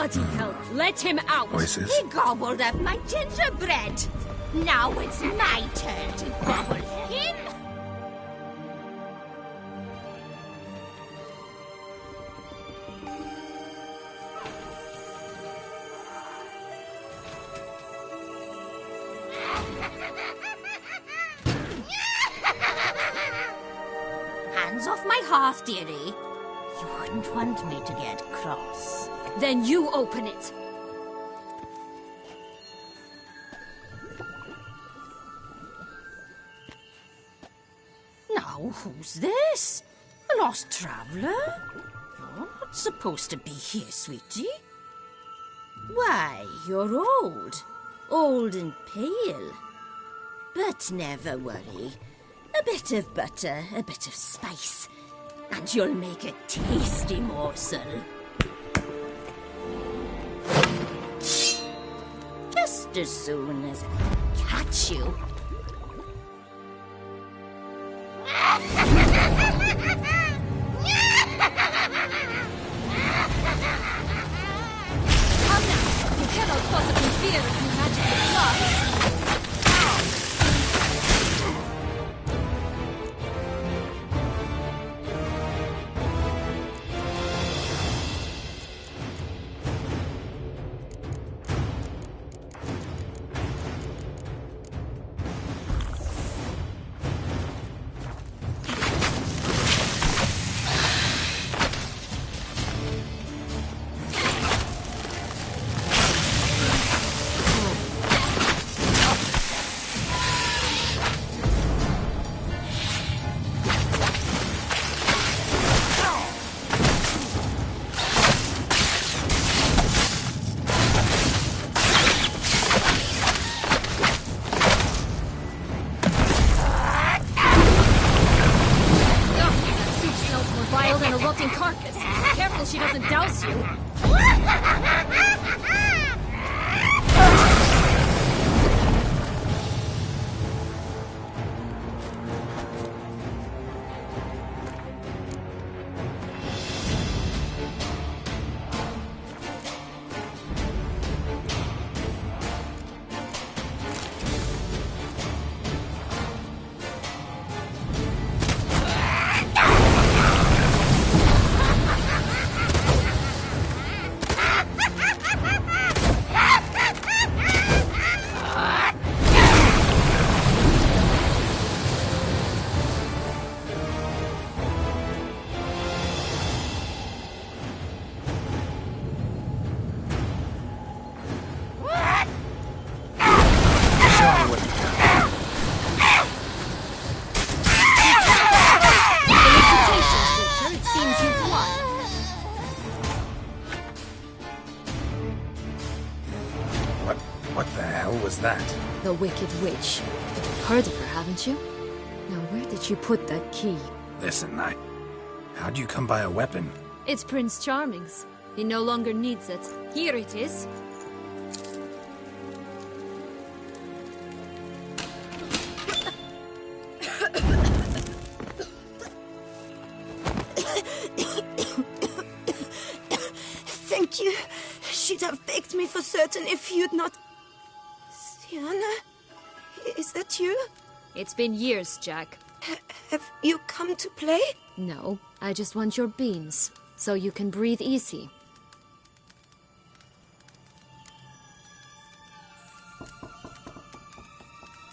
bloody hell! Let him out! Voices. He gobbled up my gingerbread. Now it's my turn to gobble him. Hands off my hearth, dearie. You wouldn't want me to get cross. Then you open it. Now, who's this? A lost traveler? You're not supposed to be here, sweetie. Why, you're old. Old and pale. But never worry. A bit of butter, a bit of spice, and you'll make a tasty morsel. Just as soon as I catch you. Come now! You cannot possibly fear if you magic gloves! Carcass. Careful she doesn't douse you. What the hell was that? The Wicked Witch. You've heard of her, haven't you? Now, where did you put that key? Listen, how'd you come by a weapon? It's Prince Charming's. He no longer needs it. Here it is. Thank you. She'd have begged me for certain if you'd not... Sienna? Is that you? It's been years, Jack. Have you come to play? No, I just want your beans, so you can breathe easy.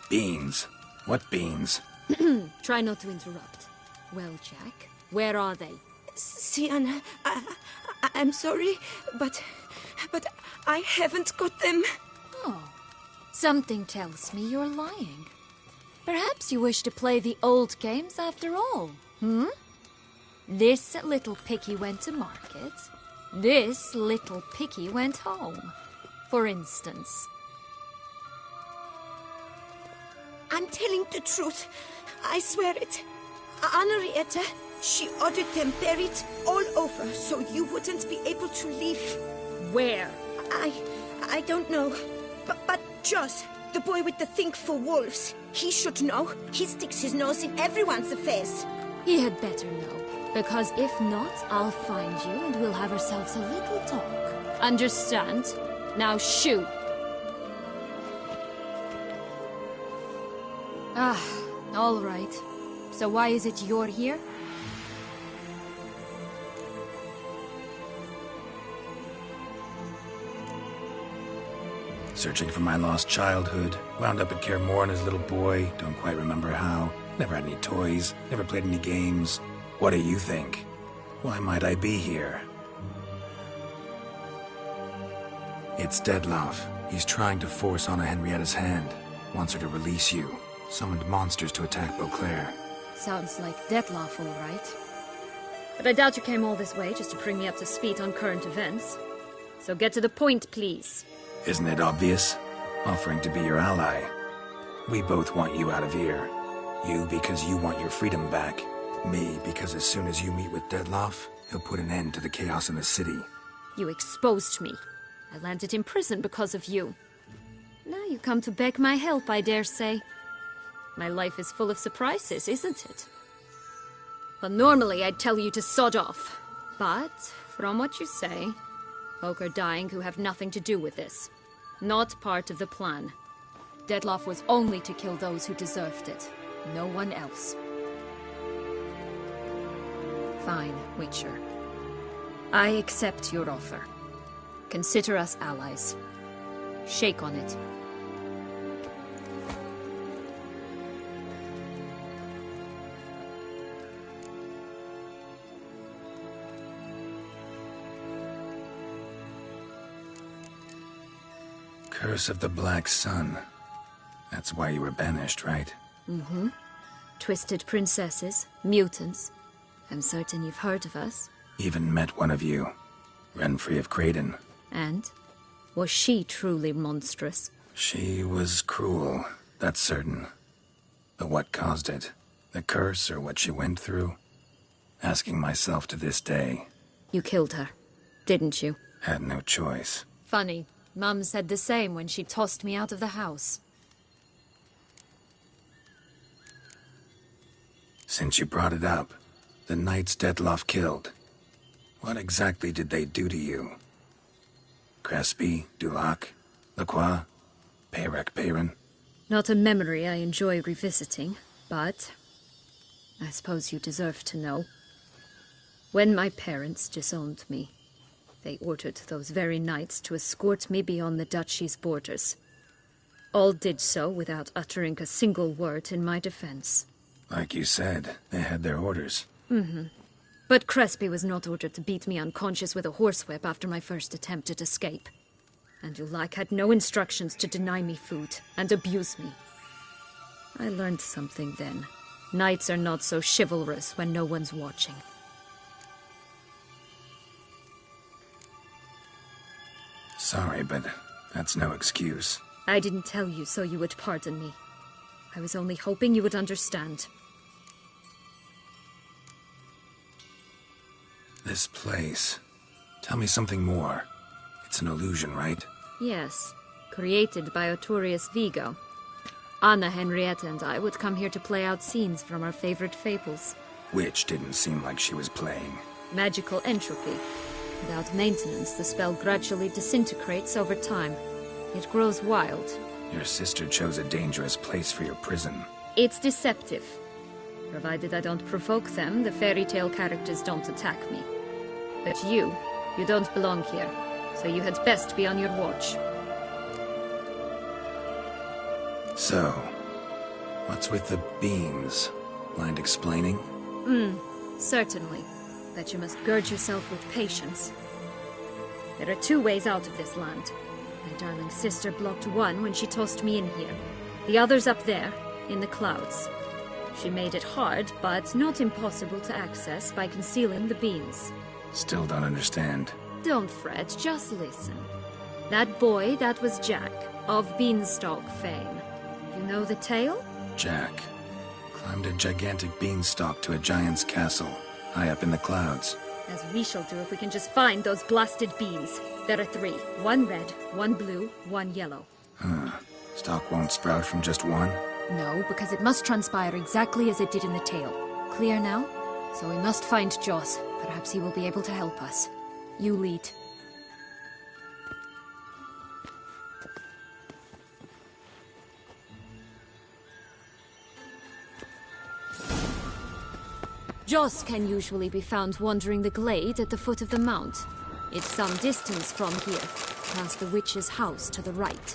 Beans? What beans? Try not to interrupt. Well, Jack, where are they? Sienna, I'm sorry, but I haven't got them. Oh, something tells me you're lying. Perhaps you wish to play the old games after all, This little piggy went to market. This little piggy went home, for instance. I'm telling the truth. I swear it. Henrietta, she ordered them buried all over so you wouldn't be able to leave. Where? I don't know. But Joss, the boy with the thing for wolves, he should know. He sticks his nose in everyone's affairs. He had better know, because if not, I'll find you and we'll have ourselves a little talk. Understand? Now shoot. Ah, all right. So why is it you're here? Searching for my lost childhood. Wound up at Kaer Morhen as a little boy. Don't quite remember how. Never had any toys. Never played any games. What do you think? Why might I be here? It's Dettlaff. He's trying to force Anna Henrietta's hand. Wants her to release you. Summoned monsters to attack Beauclair. Sounds like Dettlaff, all right. But I doubt you came all this way just to bring me up to speed on current events. So get to the point, please. Isn't it obvious? Offering to be your ally. We both want you out of here. You because you want your freedom back. Me because as soon as you meet with Dettlaff, he'll put an end to the chaos in the city. You exposed me. I landed in prison because of you. Now you come to beg my help, I dare say. My life is full of surprises, isn't it? Well, normally I'd tell you to sod off. But, from what you say, folk are dying who have nothing to do with this. Not part of the plan. Dettlaff was only to kill those who deserved it. No one else. Fine, Witcher. I accept your offer. Consider us allies. Shake on it. Curse of the Black Sun. That's why you were banished, right? Mm-hmm. Twisted princesses, mutants. I'm certain you've heard of us. Even met one of you. Renfrey of Craden. And? Was she truly monstrous? She was cruel, that's certain. But what caused it? The curse or what she went through? Asking myself to this day. You killed her, didn't you? Had no choice. Funny. Mum said the same when she tossed me out of the house. Since you brought it up, the knights Dettlaff killed. What exactly did they do to you? Crespi, Dulac, Lacroix, Peyrac Peyran? Not a memory I enjoy revisiting, but I suppose you deserve to know. When my parents disowned me, they ordered those very knights to escort me beyond the duchy's borders. All did so without uttering a single word in my defense. Like you said, they had their orders. Mm-hmm. But Crespi was not ordered to beat me unconscious with a horsewhip after my first attempt at escape. And Dulac had no instructions to deny me food and abuse me. I learned something then. Knights are not so chivalrous when no one's watching. Sorry, but that's no excuse. I didn't tell you so you would pardon me. I was only hoping you would understand. This place. Tell me something more. It's an illusion, right? Yes, created by Arturius Vigo. Anna Henrietta and I would come here to play out scenes from our favorite fables. Which didn't seem like she was playing. Magical entropy. Without maintenance, the spell gradually disintegrates over time. It grows wild. Your sister chose a dangerous place for your prison. It's deceptive. Provided I don't provoke them, the fairy tale characters don't attack me. But you don't belong here, so you had best be on your watch. So, what's with the beans? Mind explaining? Certainly. But you must gird yourself with patience. There are two ways out of this land. My darling sister blocked one when she tossed me in here. The other's up there, in the clouds. She made it hard, but not impossible to access by concealing the beans. Still don't understand. Don't fret, just listen. That boy, that was Jack, of Beanstalk fame. You know the tale? Jack climbed a gigantic beanstalk to a giant's castle, high up in the clouds. As we shall do if we can just find those blasted beans. There are 3. 1 red, 1 blue, 1 yellow. Stalk won't sprout from just one? No, because it must transpire exactly as it did in the tale. Clear now? So we must find Joss. Perhaps he will be able to help us. You lead. Joss can usually be found wandering the glade at the foot of the mount. It's some distance from here, past the witch's house to the right.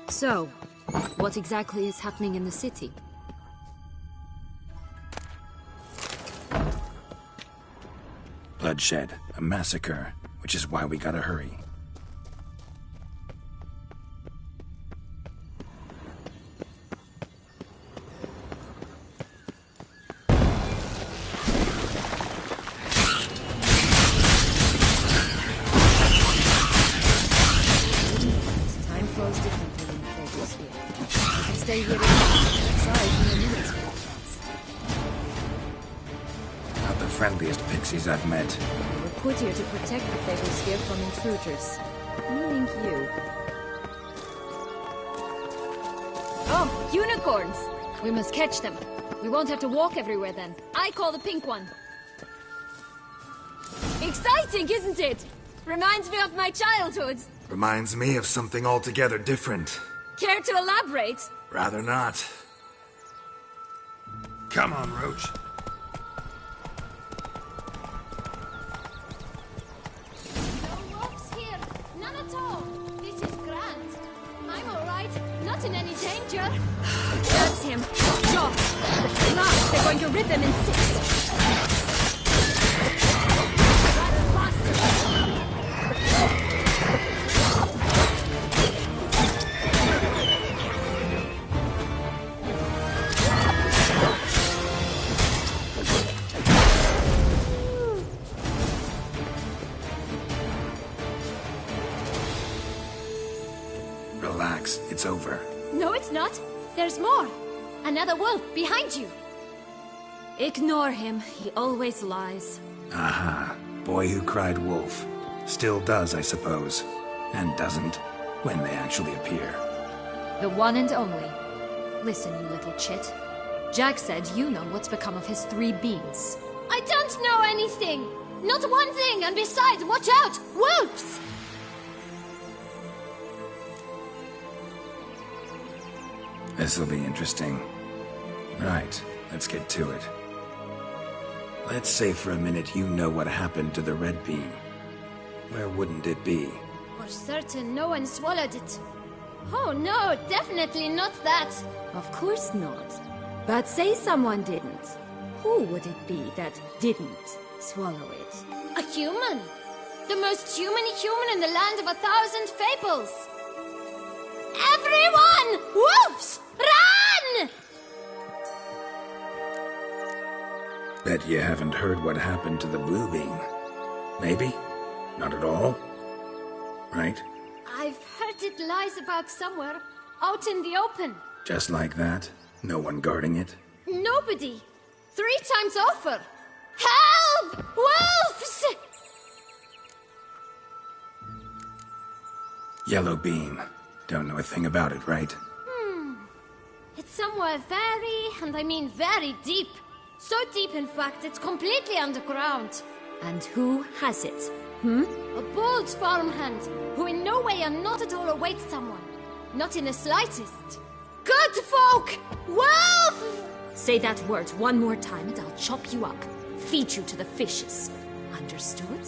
So, what exactly is happening in the city? Bloodshed, a massacre, which is why we gotta hurry. Time flows differently in the Fables here. You can stay here outside for a minute. Not the friendliest pixies I've met. We were put here to protect the Fables here from intruders. Meaning you. Oh, unicorns! We must catch them. We won't have to walk everywhere then. I call the pink one. Exciting, isn't it? Reminds me of my childhood. Reminds me of something altogether different. Care to elaborate? Rather not. Come on, Roach. No wolves here. None at all. This is grand. I'm all right. Not in any danger. That's him. Stop. At last, they're going to rip him in six. That's faster. Relax, it's over. No, it's not. There's more. Another wolf behind you. Ignore him. He always lies. Aha. Boy who cried wolf. Still does, I suppose. And doesn't, when they actually appear. The one and only. Listen, you little chit. Jack said you know what's become of his 3 beans. I don't know anything! Not one thing, and besides, watch out! Wolves! This'll be interesting. Right, let's get to it. Let's say for a minute you know what happened to the red bean. Where wouldn't it be? For certain, no one swallowed it. Oh no, definitely not that. Of course not. But say someone didn't. Who would it be that didn't swallow it? A human. The most human-y human in the land of 1,000 fables. Everyone! Wolves! Run! Bet you haven't heard what happened to the blue bean. Maybe? Not at all? Right? I've heard it lies about somewhere, out in the open. Just like that? No one guarding it? Nobody. 3 times over. Help! Wolves! Yellow bean. Don't know a thing about it, right? It's somewhere very, and I mean very deep. So deep, in fact, it's completely underground. And who has it? A bold farmhand, who in no way and not at all awaits someone. Not in the slightest. Good folk! Wolf! Say that word one more time and I'll chop you up. Feed you to the fishes. Understood?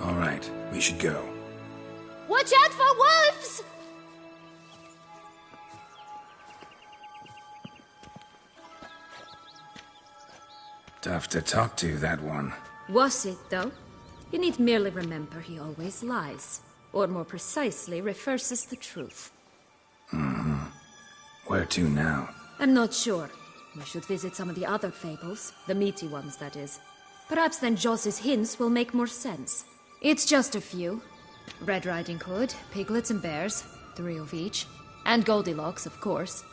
All right, we should go. Watch out for wolves! Tough to talk to, that one. Was it, though? You need merely remember he always lies. Or more precisely, reverses the truth. Where to now? I'm not sure. We should visit some of the other fables. The meaty ones, that is. Perhaps then Joss's hints will make more sense. It's just a few. Red Riding Hood, piglets and bears. 3 of each. And Goldilocks, of course.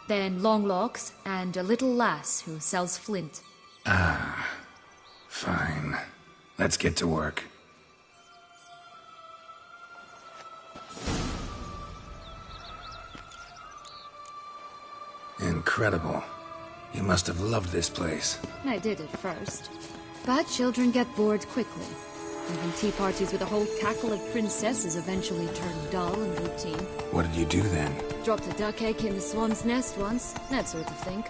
Then Longlocks and a little lass who sells flint. Fine. Let's get to work. Incredible. You must have loved this place. I did at first. But children get bored quickly. Even tea parties with a whole cackle of princesses eventually turn dull and routine. What did you do then? Dropped a duck egg in the swan's nest once, that sort of thing.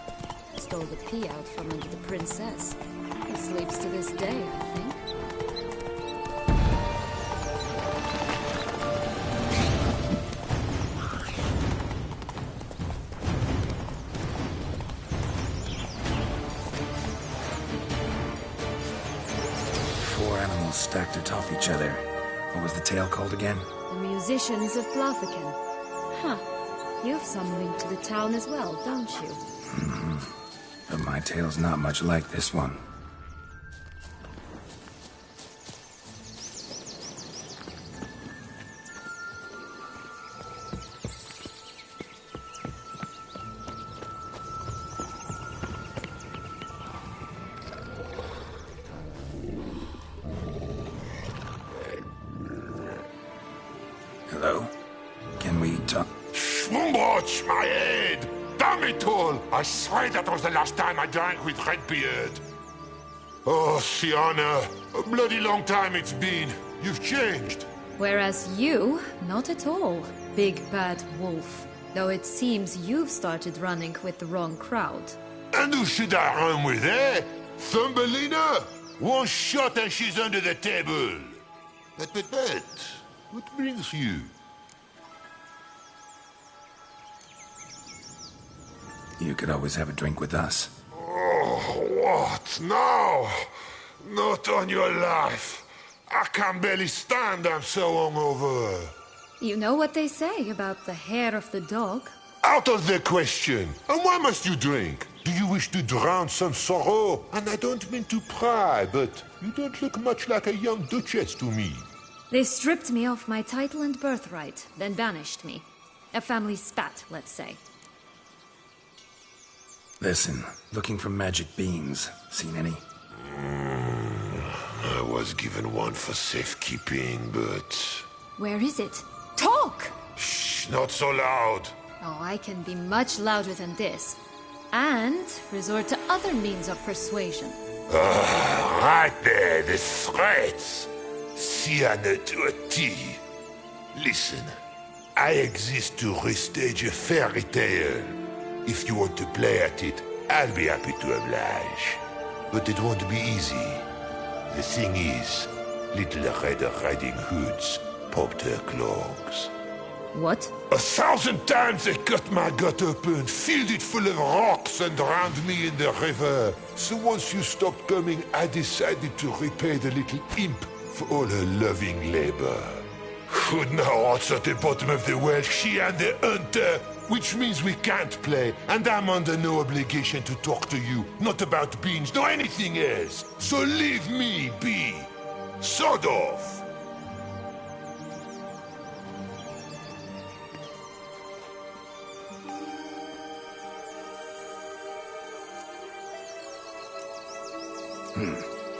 Stole the pea out from under the princess. He sleeps to this day, I think. Stacked atop each other. What was the tale called again? The Musicians of Blaviken. Huh. You've some link to the town as well, don't you? But my tale's not much like this one. Hello? Can we talk? Schwumbotsch, my head! Damn it all! I swear that was the last time I drank with Redbeard. Oh, Sienna, a bloody long time it's been. You've changed. Whereas you, not at all, big bad wolf. Though it seems you've started running with the wrong crowd. And who should I run with, eh? Thumbelina? One shot and she's under the table. But, what brings you? You could always have a drink with us. Oh, what now? Not on your life. I can barely stand, I'm so hungover. You know what they say about the hair of the dog? Out of the question. And why must you drink? Do you wish to drown some sorrow? And I don't mean to pry, but you don't look much like a young duchess to me. They stripped me of my title and birthright, then banished me. A family spat, let's say. Listen, looking for magic beans. Seen any? I was given one for safekeeping, but... Where is it? Talk! Shh, not so loud. Oh, I can be much louder than this. And resort to other means of persuasion. Right there, the threats. Sienna to a T. Listen, I exist to restage a fairy tale. If you want to play at it, I'll be happy to oblige. But it won't be easy. The thing is, little Red Riding Hoods popped her clogs. What? 1,000 times they cut my gut open, filled it full of rocks and drowned me in the river. So once you stopped coming, I decided to repay the little imp for all her loving labor. Good now, what's at the bottom of the well? She and the hunter, which means we can't play, and I'm under no obligation to talk to you, not about beans, nor anything else. So leave me be. Sod off.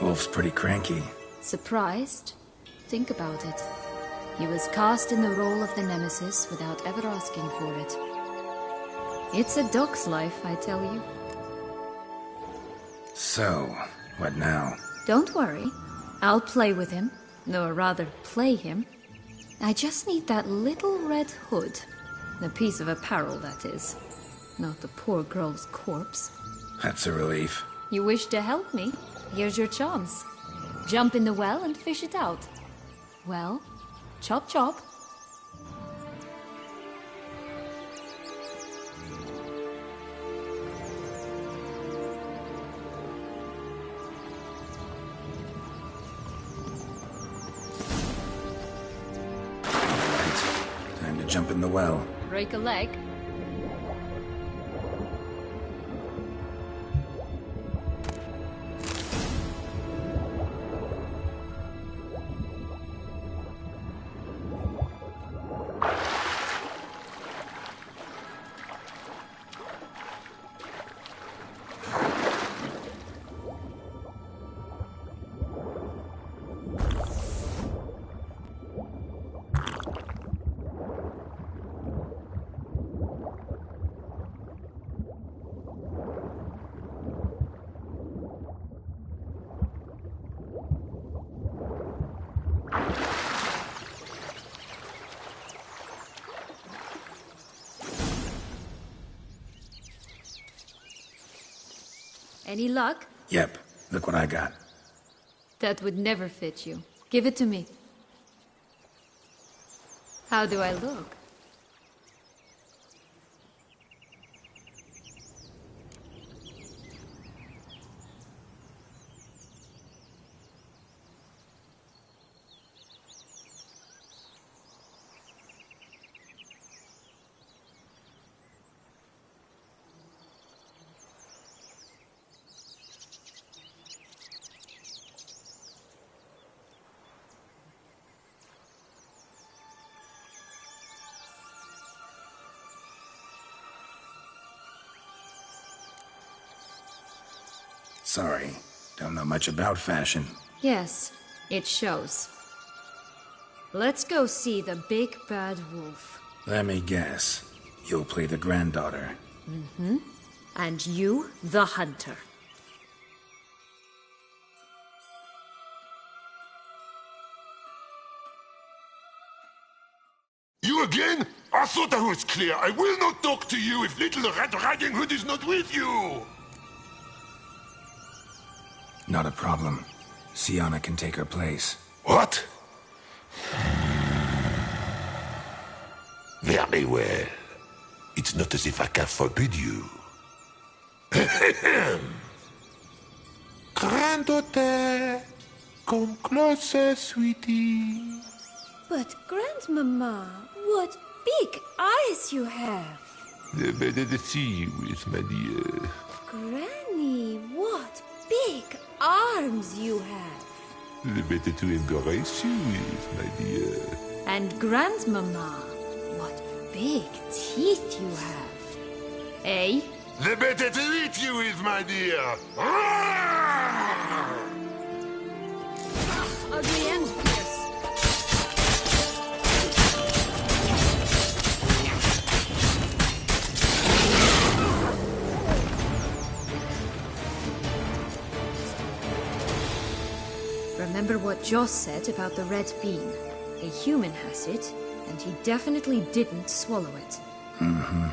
Wolf's pretty cranky. Surprised? Think about it. He was cast in the role of the Nemesis without ever asking for it. It's a dog's life, I tell you. So, what now? Don't worry. I'll play with him. Or rather, play him. I just need that little red hood. The piece of apparel, that is. Not the poor girl's corpse. That's a relief. You wish to help me? Here's your chance. Jump in the well and fish it out. Well, chop chop. Right. Time to jump in the well. Break a leg. Any luck? Yep, look what I got. That would never fit you. Give it to me. How do I look? Sorry, don't know much about fashion. Yes, it shows. Let's go see the big bad wolf. Let me guess. You'll play the granddaughter. Mm-hmm. And you, the hunter. You again? I thought I was clear. I will not talk to you if little Red Riding Hood is not with you. Not a problem. Sienna can take her place. What? Very well. It's not as if I can forbid you. Granddaughter, come closer, sweetie. But, Grandmama, what big eyes you have. The better to see you with, my dear. Granny, what big arms you have. The better to embrace you with, my dear. And Grandmama, what big teeth you have. Eh? The better to eat you with, my dear. Ugly and fierce. Remember what Joss said about the red bean. A human has it, and he definitely didn't swallow it. Mm-hmm.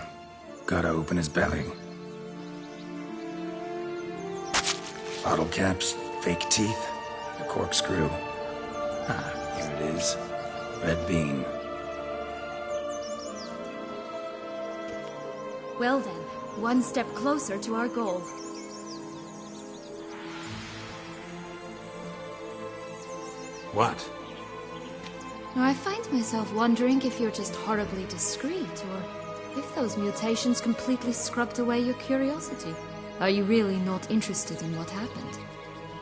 Gotta open his belly. Bottle caps, fake teeth, a corkscrew. Ah, here it is. Red bean. Well then, one step closer to our goal. What? I find myself wondering if you're just horribly discreet, or if those mutations completely scrubbed away your curiosity. Are you really not interested in what happened?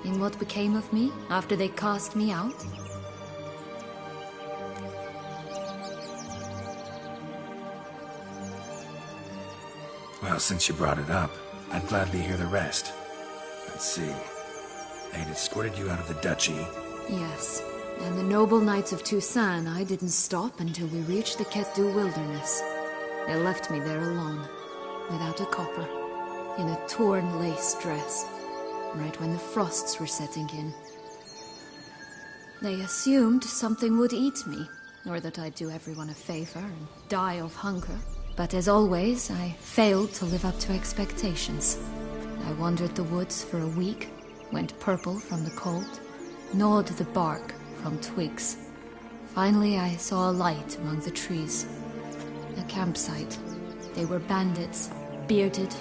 In what became of me after they cast me out? Well, since you brought it up, I'd gladly hear the rest. Let's see. They'd escorted you out of the duchy. Yes, and the noble knights of Toussaint, I didn't stop until we reached the Ketdu wilderness. They left me there alone, without a copper, in a torn lace dress, right when the frosts were setting in. They assumed something would eat me, or that I'd do everyone a favor and die of hunger. But as always, I failed to live up to expectations. I wandered the woods for a week, went purple from the cold, gnawed the bark from twigs. Finally, I saw a light among the trees. A campsite. They were bandits, bearded,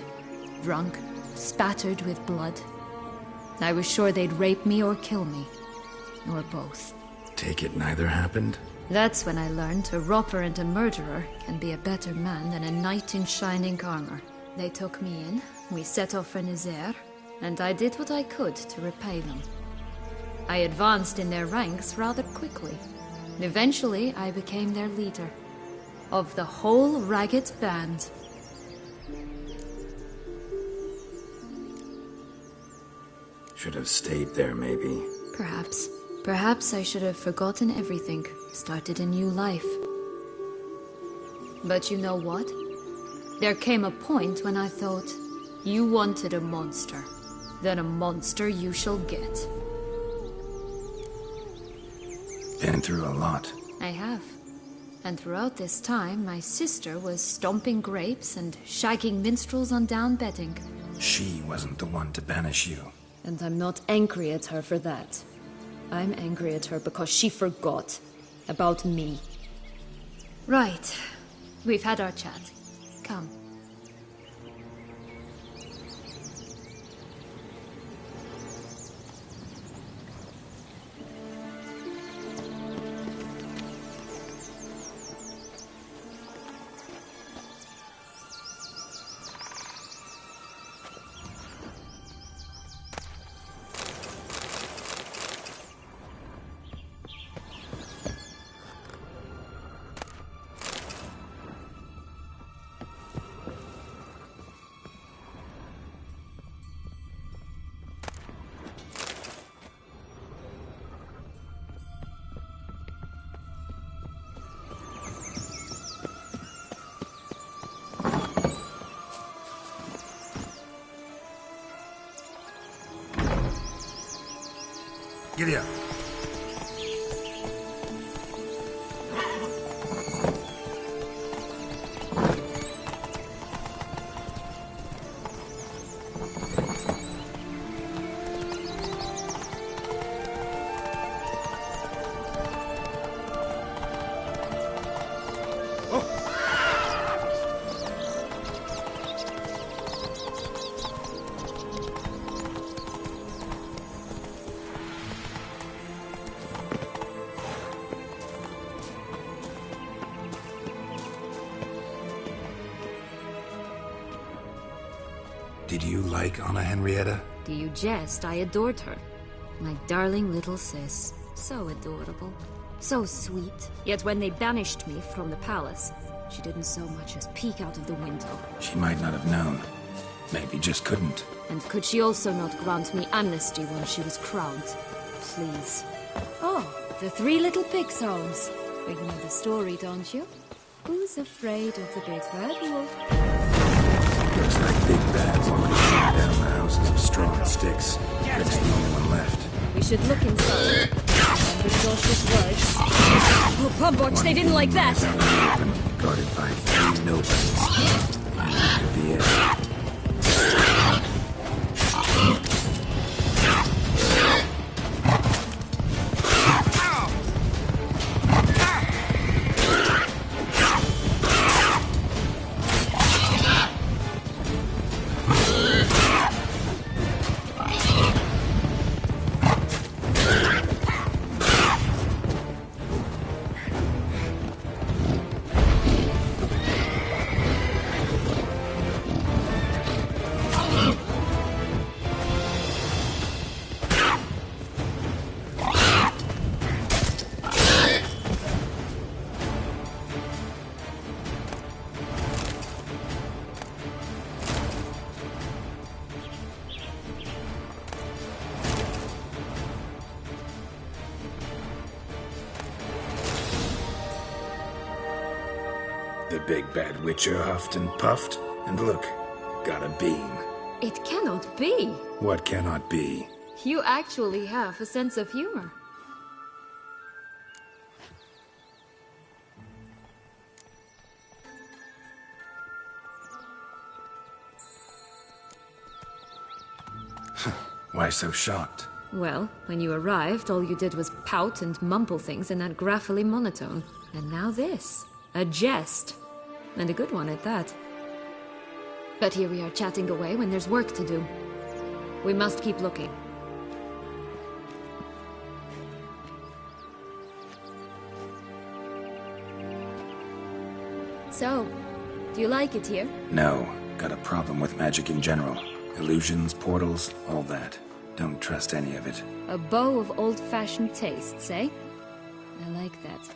drunk, spattered with blood. I was sure they'd rape me or kill me, or both. Take it neither happened? That's when I learned a robber and a murderer can be a better man than a knight in shining armor. They took me in, we set off for Nazaire, and I did what I could to repay them. I advanced in their ranks rather quickly. Eventually, I became their leader. Of the whole ragged band. Should have stayed there, maybe. Perhaps. Perhaps I should have forgotten everything, started a new life. But you know what? There came a point when I thought, you wanted a monster. Then a monster you shall get. Been through a lot. I have. And throughout this time, my sister was stomping grapes and shagging minstrels on down bedding. She wasn't the one to banish you. And I'm not angry at her for that. I'm angry at her because she forgot about me. Right. We've had our chat. Come. Giddy up. Did you like Anna Henrietta? Do you jest? I adored her. My darling little sis. So adorable. So sweet. Yet when they banished me from the palace, she didn't so much as peek out of the window. She might not have known. Maybe just couldn't. And could she also not grant me amnesty once she was crowned? Please. Oh, the three little pig songs. You know the story, don't you? Who's afraid of the big red wolf? Looks like Big Bad's already shot down the houses of straw and sticks. That's the only one left. We should look inside. Remember Josh's words. Oh, Pumbotch, they didn't like that! Open, guarded by three nobodies. That could be it. The big bad witcher huffed and puffed, and look, got a beam. It cannot be. What cannot be? You actually have a sense of humor. Why so shocked? Well, when you arrived, all you did was pout and mumble things in that graphily monotone. And now this. A jest. And a good one at that. But here we are chatting away when there's work to do. We must keep looking. So, do you like it here? No. Got a problem with magic in general. Illusions, portals, all that. Don't trust any of it. A bow of old-fashioned tastes, eh? I like that.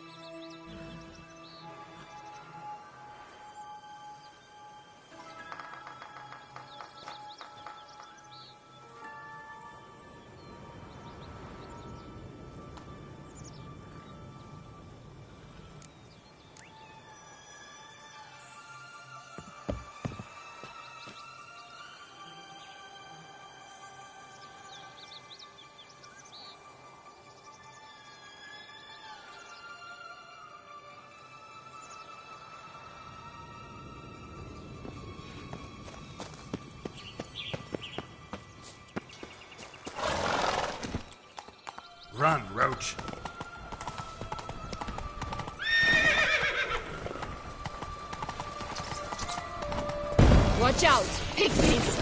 approach. Watch out! Pixies!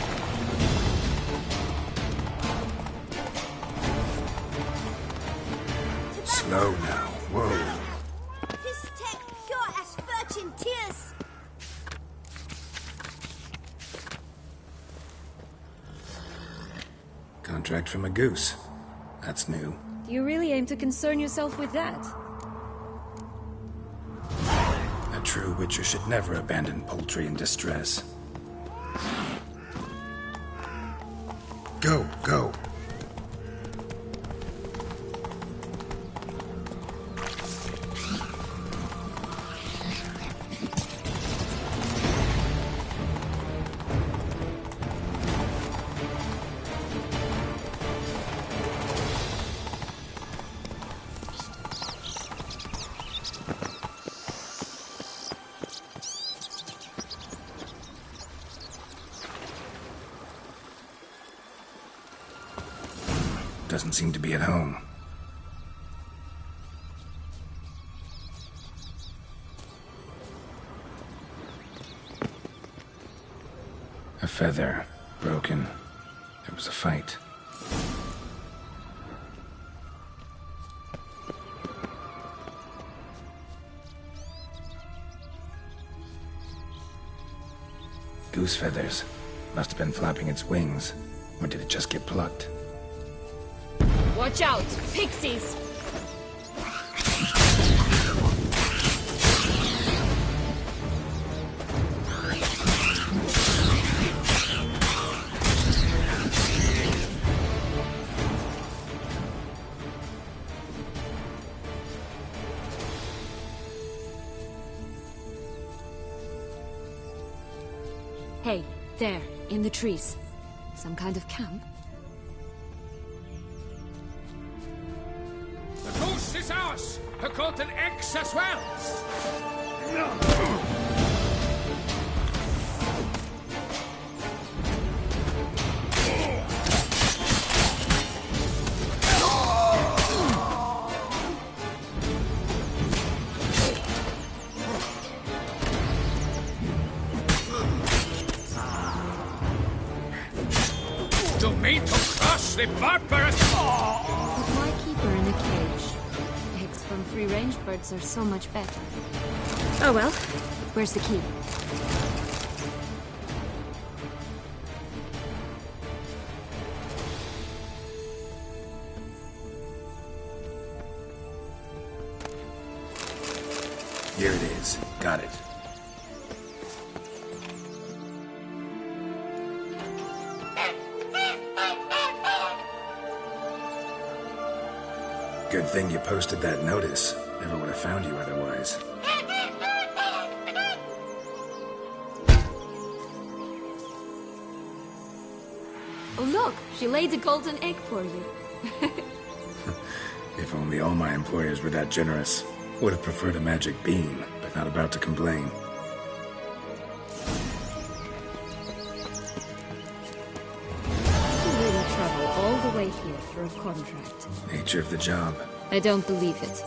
Slow now. Whoa. This tech pure as virgin tears. Contract from a goose. That's new. Do you really aim to concern yourself with that? A true witcher should never abandon poultry in distress. Go, go. Doesn't seem to be at home. A feather, broken. There was a fight. Goose feathers. Must have been flapping its wings. Or did it just get plucked? Watch out! Pixies! Hey, there, in the trees. Some kind of camp? The goose is ours! The golden eggs as well! To me to crush the barbarous... But why keep her in a cage? Eggs from free-range birds are so much better. Oh well. Where's the key? Here it is. Got it. Good thing you posted that notice. Never would have found you otherwise. Oh look, she laid a golden egg for you. If only all my employers were that generous. Would have preferred a magic bean, but not about to complain. You really travel all the way here for a contract. Nature of the job. I don't believe it.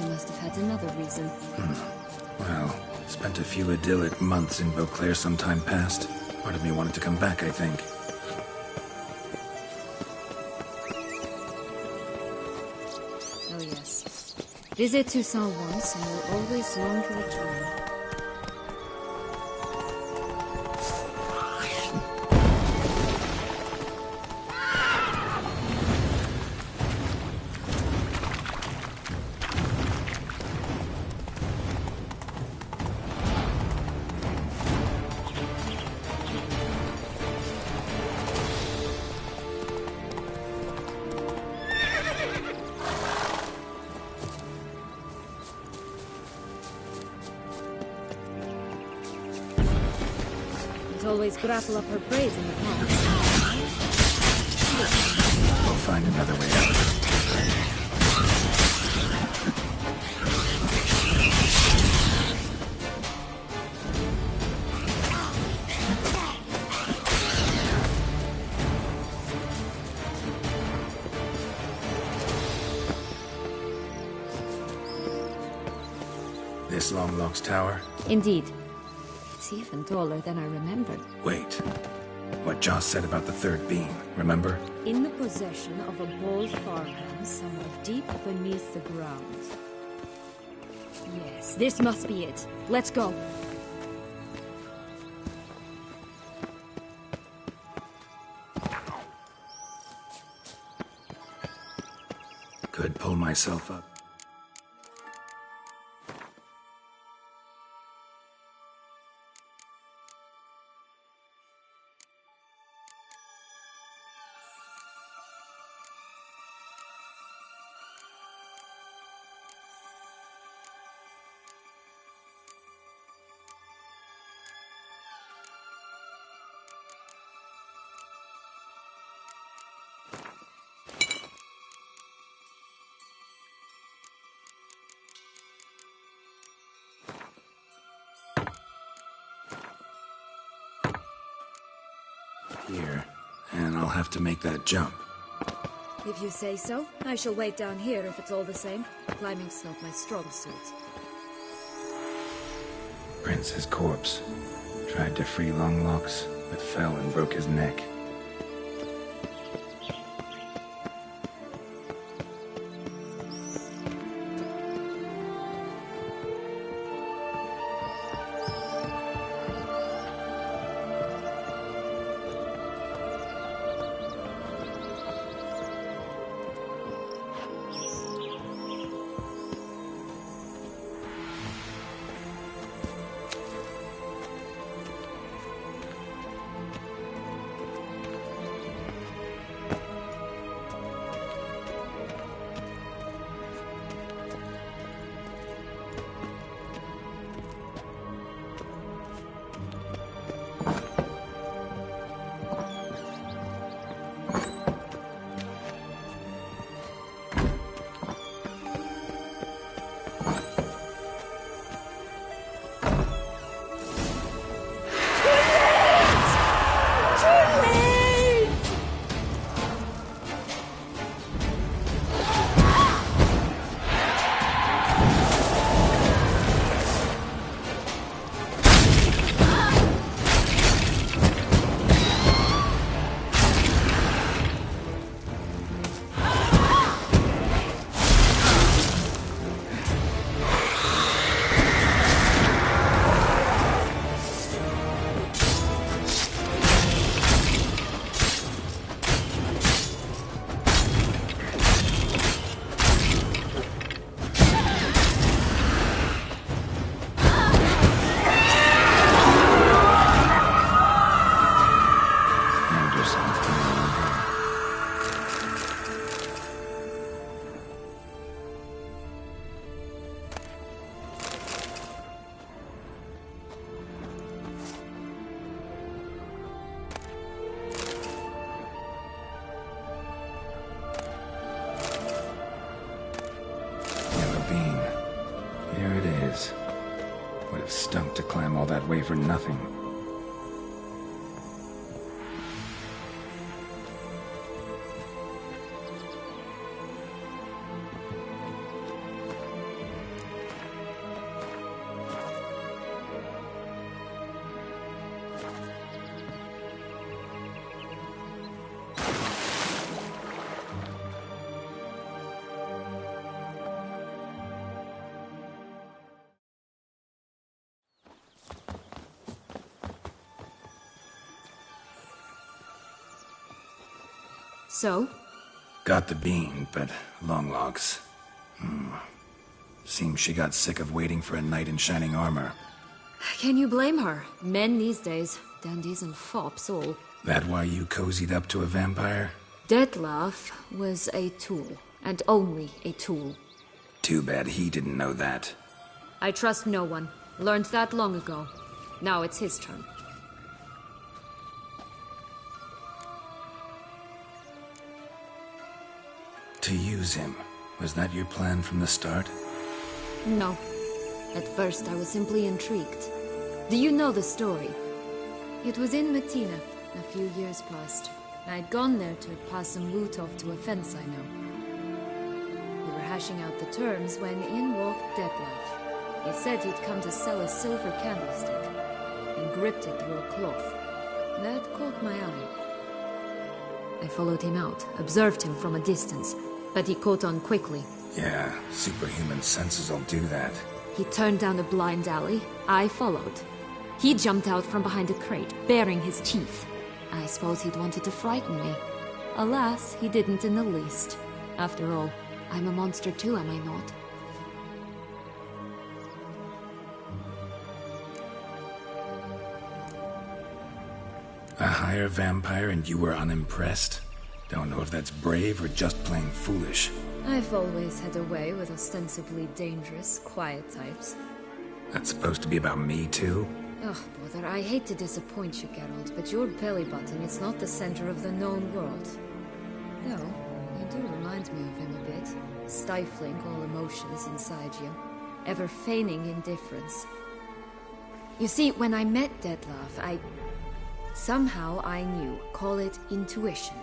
You must have had another reason. Well, spent a few idyllic months in Beauclair some time past. Part of me wanted to come back, I think. Oh yes. Visit Toussaint once and you'll always long to return. Always grapple up her prey in the past. We'll find another way out. Prince Longlock's tower? Indeed. It's even taller than I remembered. Wait. What Joss said about the third beam, remember? In the possession of a bold farmhand somewhere deep beneath the ground. Yes, this must be it. Let's go. Could pull myself up. Here, and I'll have to make that jump. If you say so, I shall wait down here if it's all the same. Climbing's not my strong suit. Prince's corpse. Tried to free Longlocks, but fell and broke his neck. Would have stunk to climb all that way for nothing. So? Got the bean, but Longlocks. Seems she got sick of waiting for a knight in shining armor. Can you blame her? Men these days, dandies and fops all. That why you cozied up to a vampire? Detlef was a tool, and only a tool. Too bad he didn't know that. I trust no one. Learned that long ago. Now it's his turn. To use him. Was that your plan from the start? No. At first I was simply intrigued. Do you know the story? It was in Matina, a few years past. I'd gone there to pass some loot off to a fence I know. We were hashing out the terms when in walked Detlef. He said he'd come to sell a silver candlestick. He gripped it through a cloth. That caught my eye. I followed him out, observed him from a distance, but he caught on quickly. Yeah, superhuman senses will do that. He turned down a blind alley. I followed. He jumped out from behind a crate, baring his teeth. I suppose he'd wanted to frighten me. Alas, he didn't in the least. After all, I'm a monster too, am I not? A higher vampire and you were unimpressed? Don't know if that's brave or just plain foolish. I've always had a way with ostensibly dangerous, quiet types. That's supposed to be about me too? Ugh, bother, I hate to disappoint you, Geralt, but your belly button is not the center of the known world. Though, you do remind me of him a bit. Stifling all emotions inside you. Ever feigning indifference. You see, when I met Detlef, somehow I knew, call it intuition,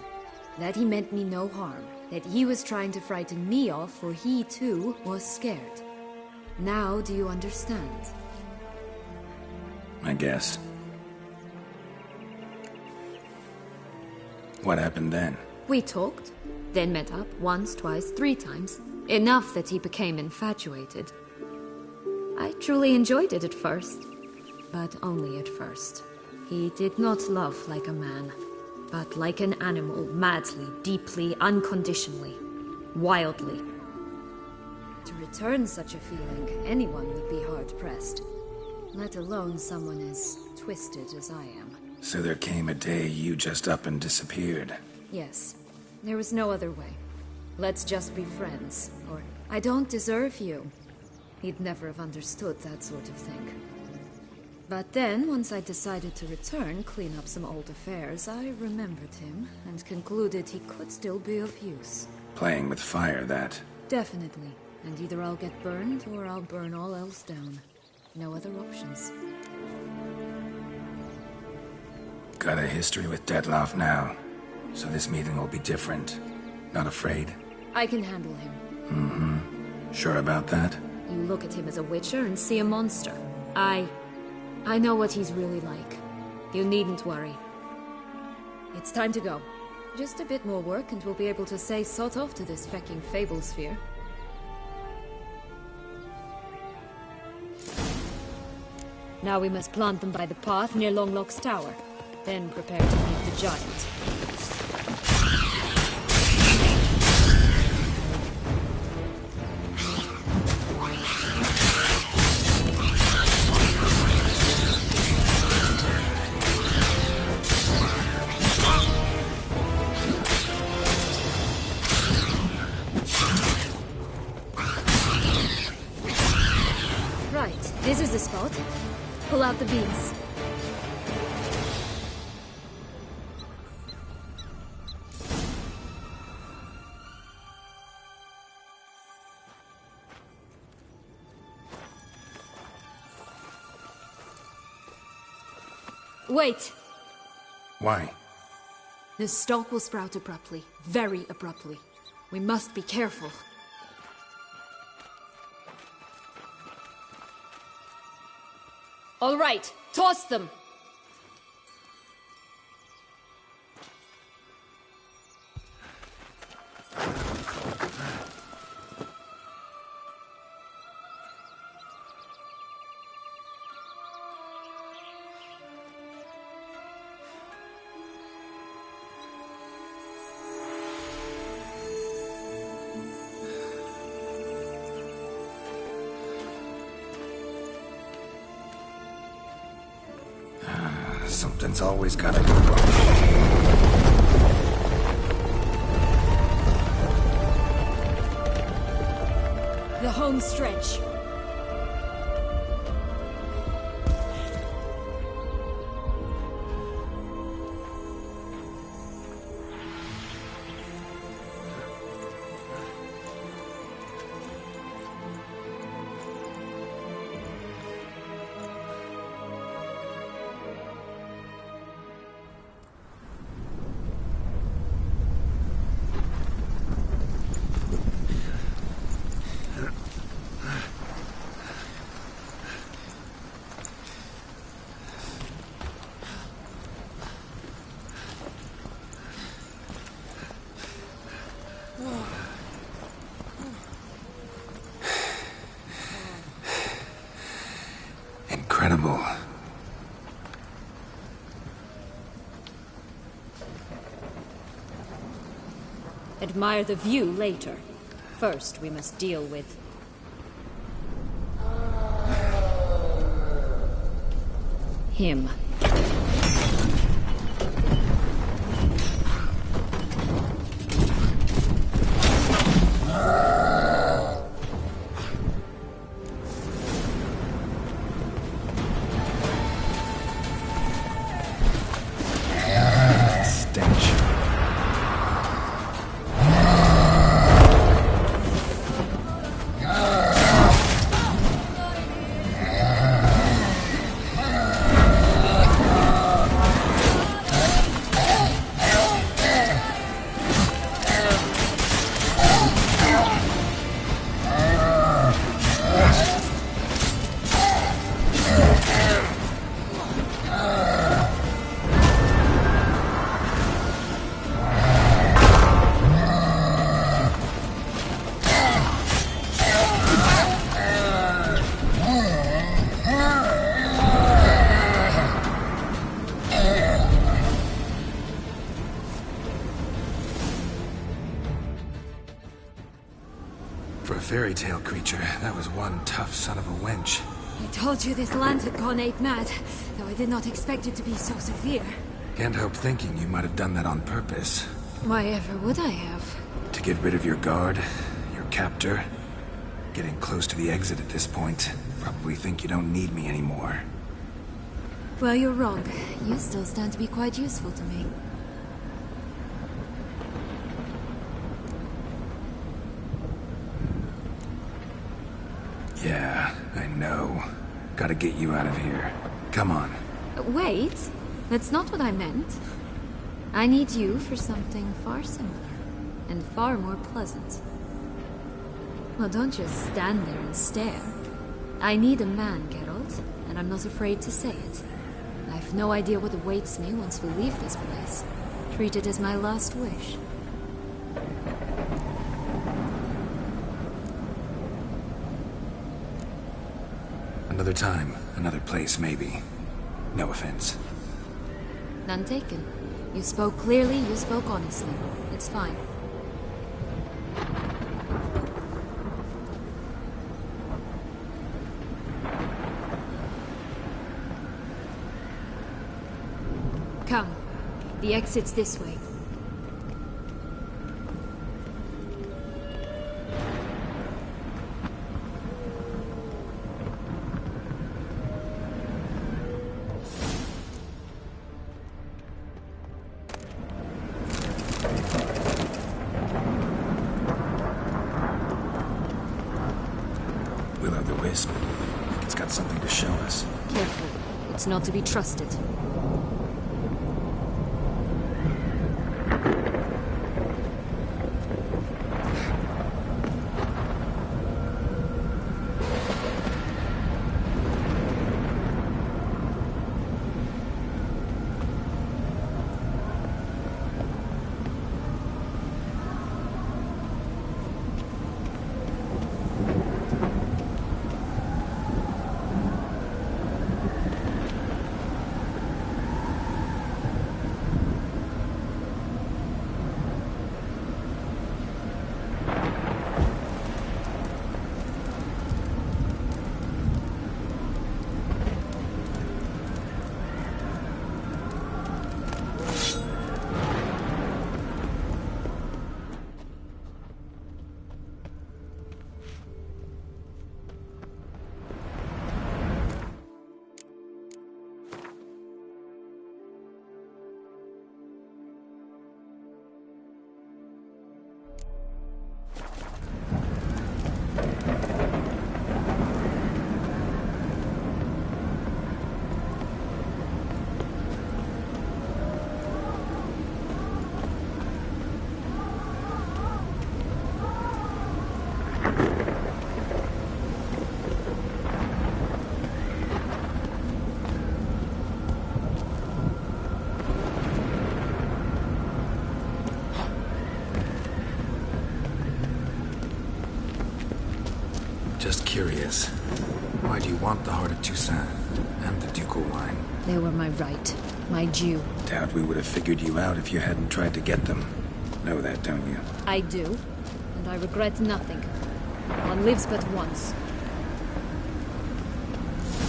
that he meant me no harm, that he was trying to frighten me off, for he too was scared. Now do you understand? I guess. What happened then? We talked, then met up once, twice, 3 times. Enough that he became infatuated. I truly enjoyed it at first, but only at first. He did not love like a man, but like an animal, madly, deeply, unconditionally, wildly. To return such a feeling, anyone would be hard-pressed, let alone someone as twisted as I am. So there came a day you just up and disappeared. Yes, there was no other way. Let's just be friends, or I don't deserve you. He'd never have understood that sort of thing. But then, once I decided to return, clean up some old affairs, I remembered him and concluded he could still be of use. Playing with fire, that. Definitely. And either I'll get burned, or I'll burn all else down. No other options. Got a history with Detlef now, so this meeting will be different. Not afraid? I can handle him. Mm-hmm. Sure about that? You look at him as a witcher and see a monster. I know what he's really like. You needn't worry. It's time to go. Just a bit more work and we'll be able to say sort off to this fecking fable sphere. Now we must plant them by the path near Longlock's tower. Then prepare to meet the giant. Right, this is the spot. Pull out the beams. Wait! Why? The stalk will sprout abruptly. Very abruptly. We must be careful. All right, toss them! Something's always gotta go wrong. The home stretch. incredible. Admire the view later. First, we must deal with... him. Stench. For a fairy tale creature, that was one tough son of a wench. I told you this land had gone ape mad, though I did not expect it to be so severe. Can't help thinking you might have done that on purpose. Why ever would I have? To get rid of your guard, your captor. Getting close to the exit at this point. Probably think you don't need me anymore. Well, you're wrong. You still stand to be quite useful to me. Yeah, I know. Gotta get you out of here. Come on. Wait, that's not what I meant. I need you for something far simpler, and far more pleasant. Well, don't just stand there and stare. I need a man, Geralt, and I'm not afraid to say it. I've no idea what awaits me once we leave this place. Treat it as my last wish. Another time, another place, maybe. No offense. None taken. You spoke clearly, you spoke honestly. It's fine. Come. The exit's this way. Will-o'-the-wisp. Think it's got something to show us. Careful. It's not to be trusted. Just curious. Why'd you want the heart of Toussaint and the ducal wine? They were my right. My due. Doubt we would have figured you out if you hadn't tried to get them. Know that, don't you? I do. And I regret nothing. One lives but once.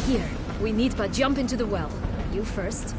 Here, we need but jump into the well. You first.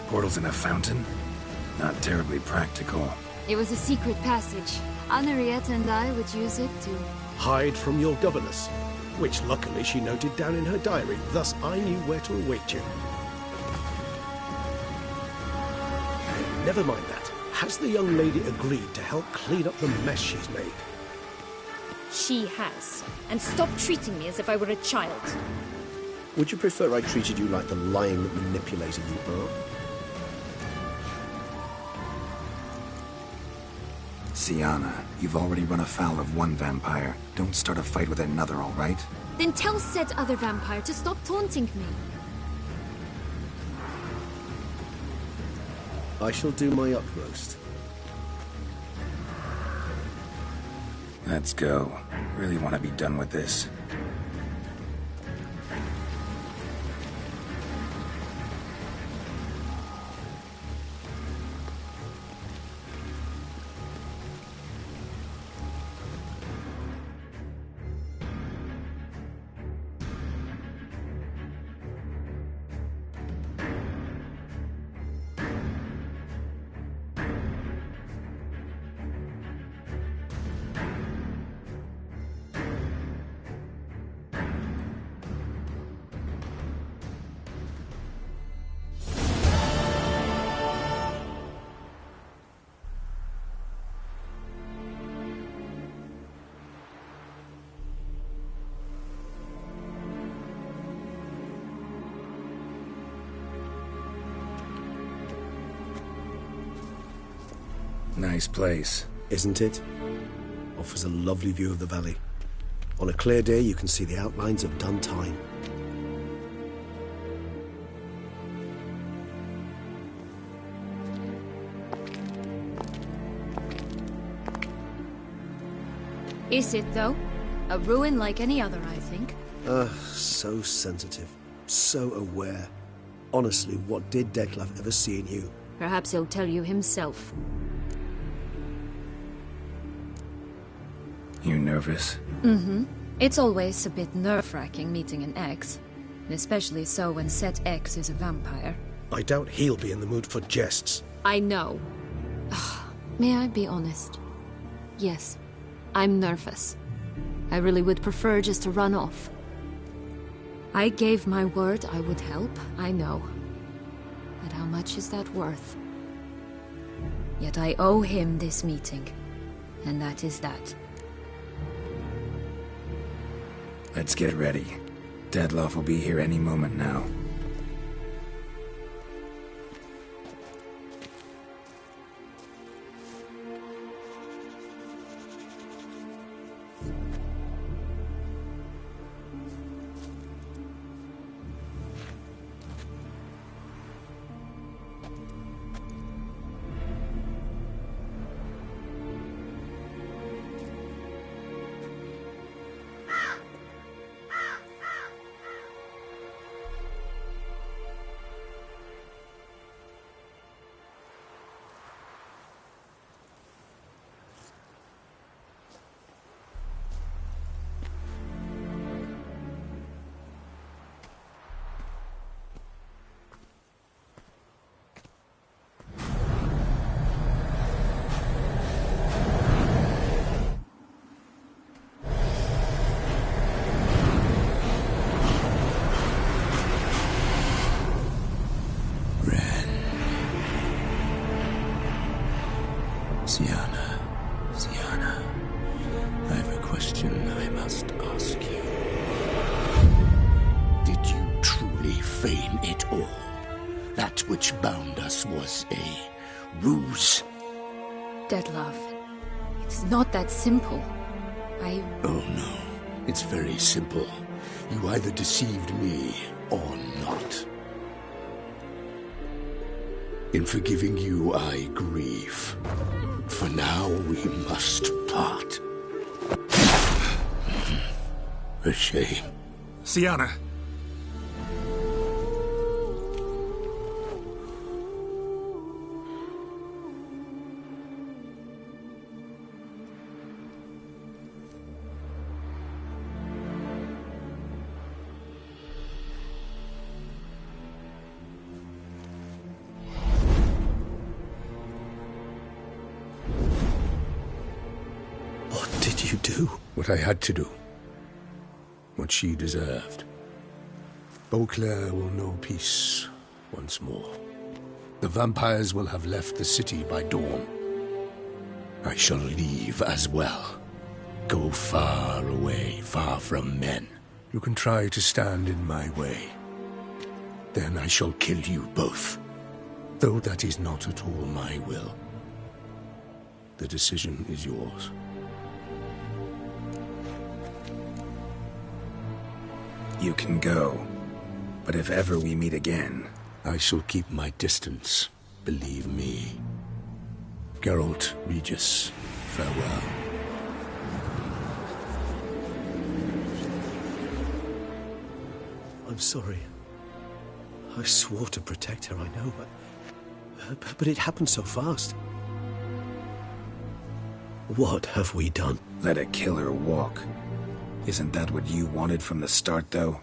Portals in a fountain? Not terribly practical. It was a secret passage. Henriette and I would use it to... hide from your governess, which luckily she noted down in her diary, thus I knew where to await you. Never mind that. Has the young lady agreed to help clean up the mess she's made? She has. And stop treating me as if I were a child. Would you prefer I treated you like the lying, manipulating you are? Sienna, you've already run afoul of one vampire. Don't start a fight with another, all right? Then tell said other vampire to stop taunting me. I shall do my utmost. Let's go. Really want to be done with this. Nice place. Isn't it? Offers a lovely view of the valley. On a clear day, you can see the outlines of done time. Is it, though? A ruin like any other, I think. So sensitive. So aware. Honestly, what did Detlef ever see in you? Perhaps he'll tell you himself. You nervous? Mm-hmm. It's always a bit nerve-wracking meeting an ex. Especially so when said ex is a vampire. I doubt he'll be in the mood for jests. I know. May I be honest? Yes, I'm nervous. I really would prefer just to run off. I gave my word I would help, I know. But how much is that worth? Yet I owe him this meeting. And that is that. Let's get ready. Detlef will be here any moment now. That which bound us was a ruse. Detlef, it's not that simple. Oh no, it's very simple. You either deceived me or not. In forgiving you, I grieve. For now, we must part. A shame. Sienna. What did you do? What I had to do. What she deserved. Beauclair will know peace once more. The vampires will have left the city by dawn. I shall leave as well. Go far away, far from men. You can try to stand in my way. Then I shall kill you both. Though that is not at all my will. The decision is yours. You can go. But if ever we meet again... I shall keep my distance, believe me. Geralt, Regis, farewell. I'm sorry. I swore to protect her, I know, but it happened so fast. What have we done? Let a killer walk. Isn't that what you wanted from the start, though?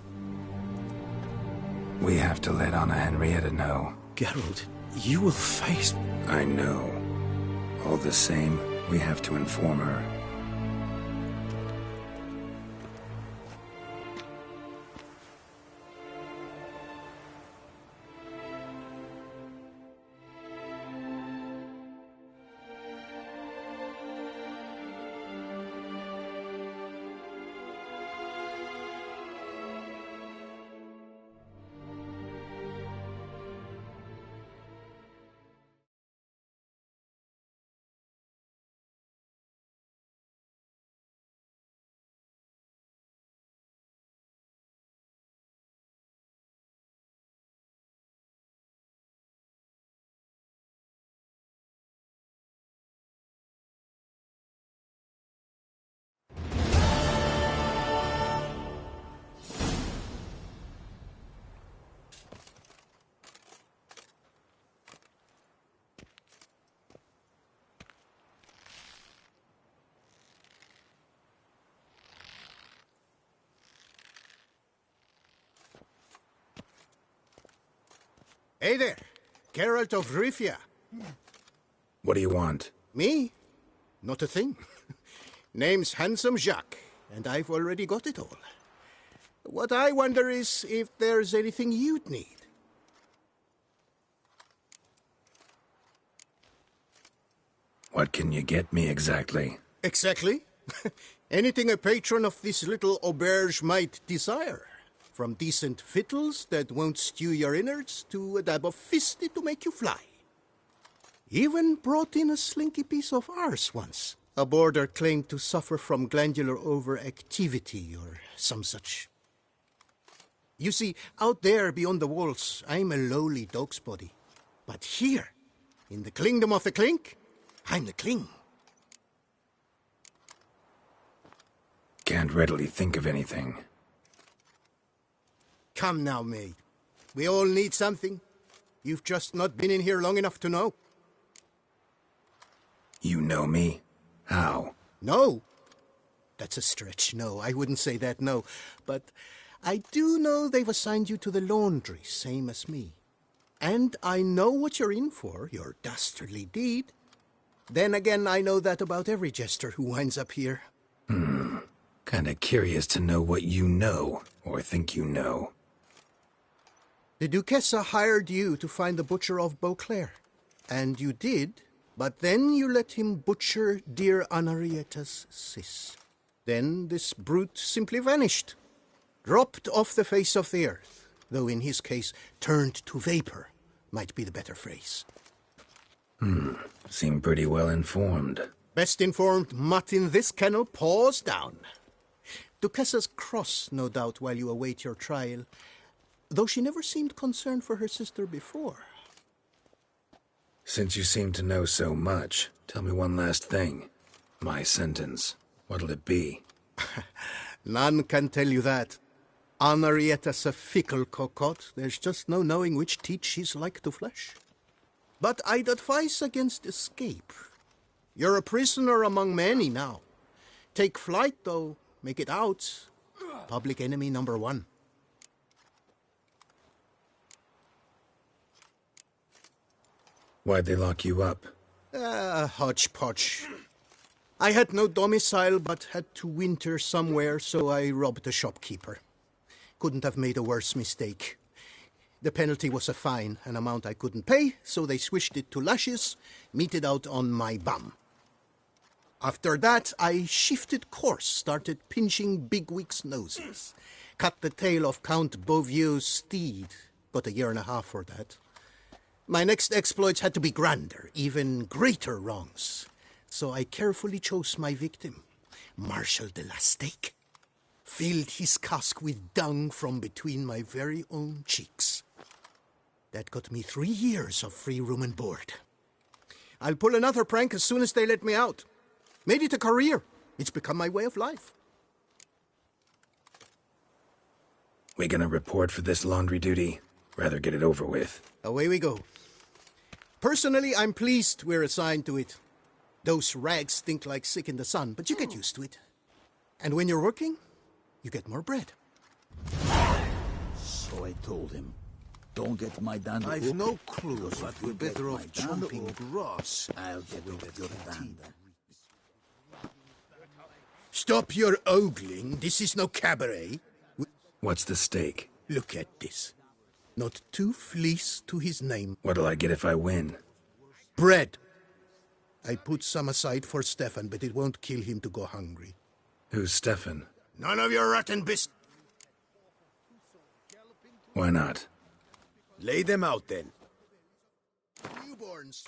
We have to let Anna Henrietta know. Geralt, you will face... I know. All the same, we have to inform her. Hey there, Geralt of Rivia. What do you want? Me? Not a thing. Name's Handsome Jacques, and I've already got it all. What I wonder is if there's anything you'd need. What can you get me exactly? Exactly. Anything a patron of this little auberge might desire. From decent victuals that won't stew your innards to a dab of fisty to make you fly. Even brought in a slinky piece of arse once. A boarder claimed to suffer from glandular overactivity or some such. You see, out there beyond the walls, I'm a lowly dog's body. But here, in the kingdom of the clink, I'm the king. Can't readily think of anything. Come now, mate. We all need something. You've just not been in here long enough to know. You know me? How? No. That's a stretch. No, I wouldn't say that, no. But I do know they've assigned you to the laundry, same as me. And I know what you're in for, your dastardly deed. Then again, I know that about every jester who winds up here. Kinda curious to know what you know, or think you know. The Duchessa hired you to find the butcher of Beauclair. And you did, but then you let him butcher dear Anarietta's sis. Then this brute simply vanished. Dropped off the face of the earth, though in his case turned to vapor, might be the better phrase. Seem pretty well informed. Best informed mutt in this kennel, paws down. Duchessa's cross, no doubt, while you await your trial, though she never seemed concerned for her sister before. Since you seem to know so much, tell me one last thing. My sentence, what'll it be? None can tell you that. Henrietta's a fickle cocotte. There's just no knowing which teeth she's like to flesh. But I'd advise against escape. You're a prisoner among many now. Take flight, though. Make it out. Public enemy number one. Why'd they lock you up? Hodgepodge. I had no domicile, but had to winter somewhere, so I robbed a shopkeeper. Couldn't have made a worse mistake. The penalty was a fine, an amount I couldn't pay, so they switched it to lashes, meted out on my bum. After that, I shifted course, started pinching bigwigs' noses. Cut the tail of Count Beauvieux's steed. Got a year and a half for that. My next exploits had to be grander, even greater wrongs. So I carefully chose my victim, Marshal de la Stake. Filled his cask with dung from between my very own cheeks. That got me 3 years of free room and board. I'll pull another prank as soon as they let me out. Made it a career. It's become my way of life. We gonna report for this laundry duty? Rather get it over with. Away we go. Personally, I'm pleased we're assigned to it. Those rags stink like sick in the sun, but you get used to it. And when you're working, you get more bread. So I told him, don't get my dander. I've no clue, but we're better off chomping grass. I'll get rid of your dander. Stop your ogling. This is no cabaret. What's the stake? Look at this. Not 2 fleece to his name. What'll I get if I win? Bread. I put some aside for Stefan, but it won't kill him to go hungry. Who's Stefan? None of your rotten business. Why not? Lay them out, then. Newborns.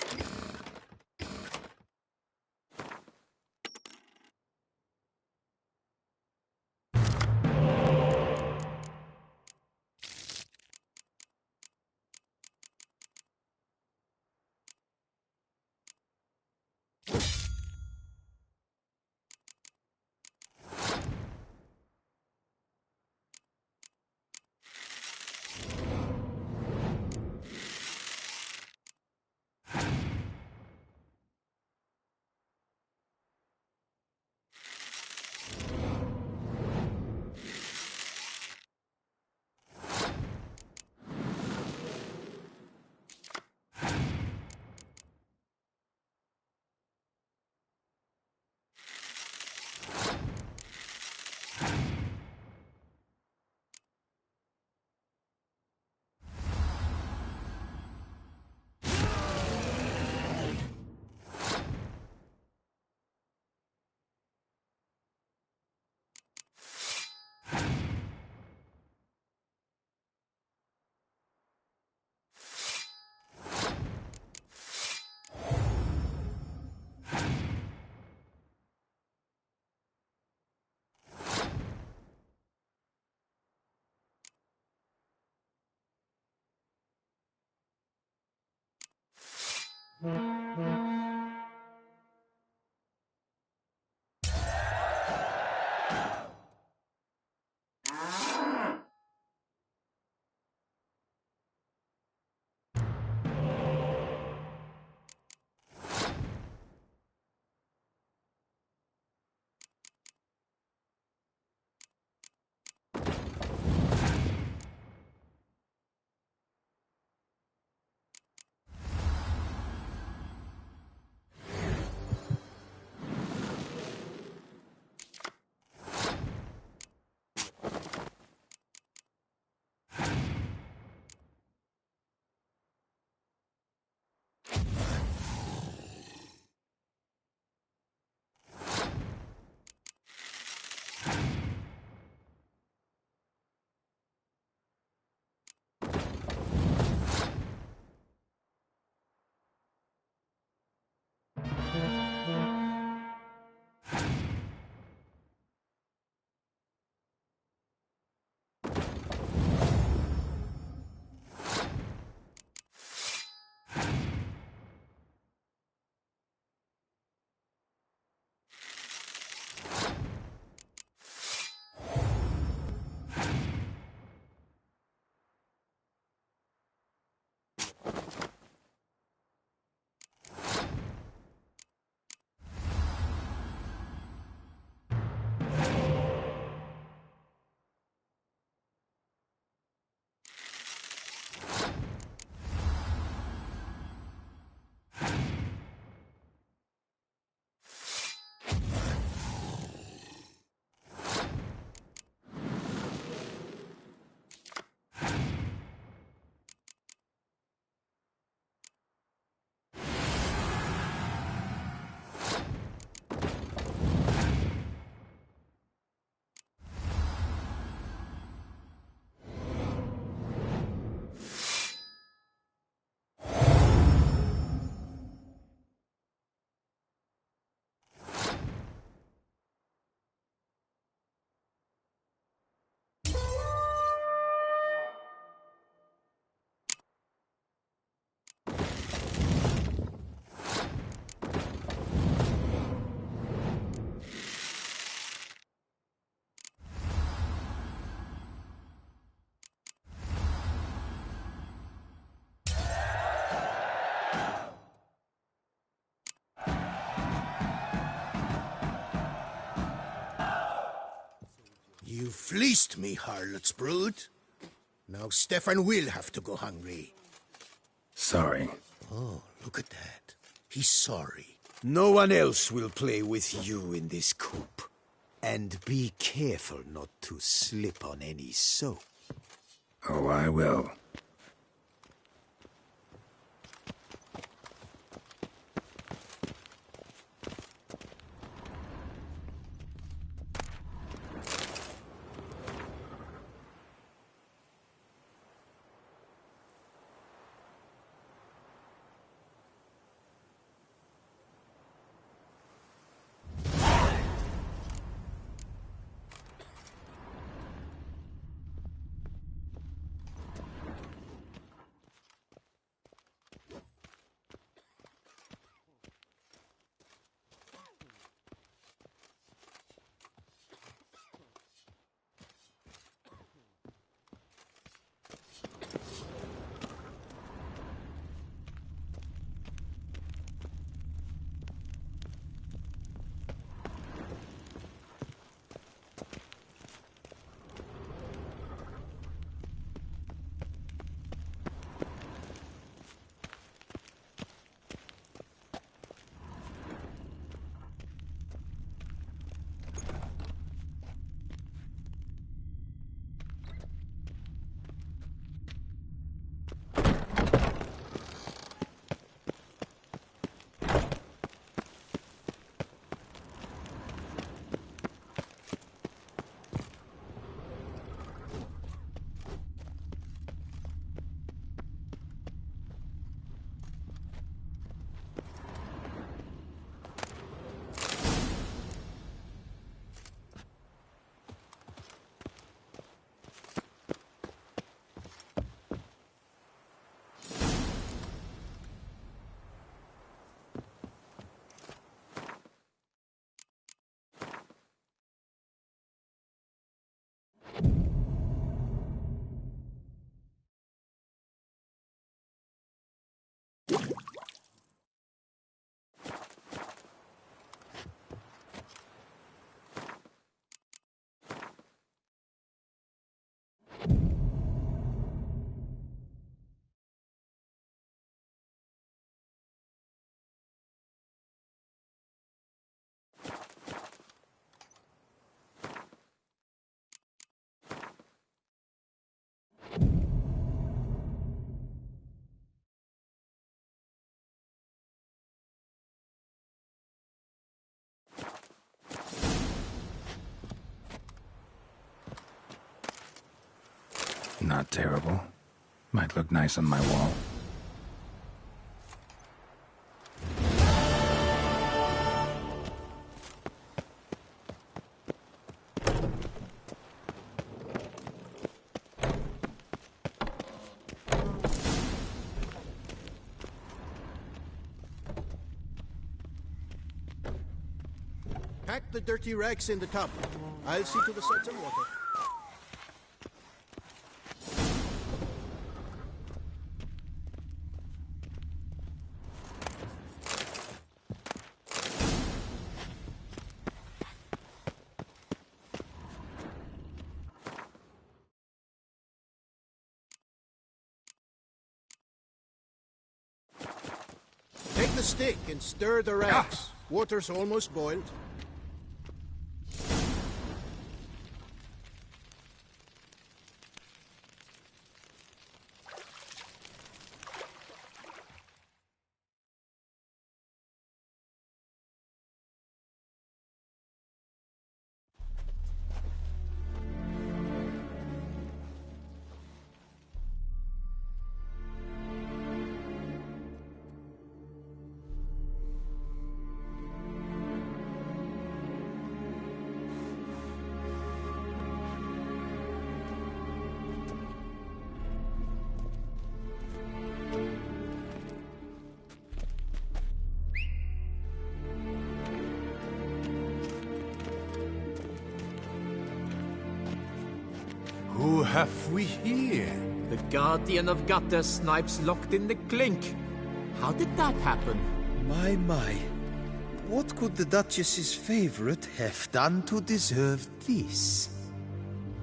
You fleeced me, harlot's brood. Now Stefan will have to go hungry. Sorry. Oh, look at that. He's sorry. No one else will play with you in this coop. And be careful not to slip on any soap. Oh, I will. Not terrible. Might look nice on my wall. Pack the dirty rags in the tub. I'll see to the sets and water. Take the stick and stir the rags. Water's almost boiled. Who have we here? The Guardian of Gutter Snipes locked in the clink. How did that happen? My. What could the Duchess's favorite have done to deserve this?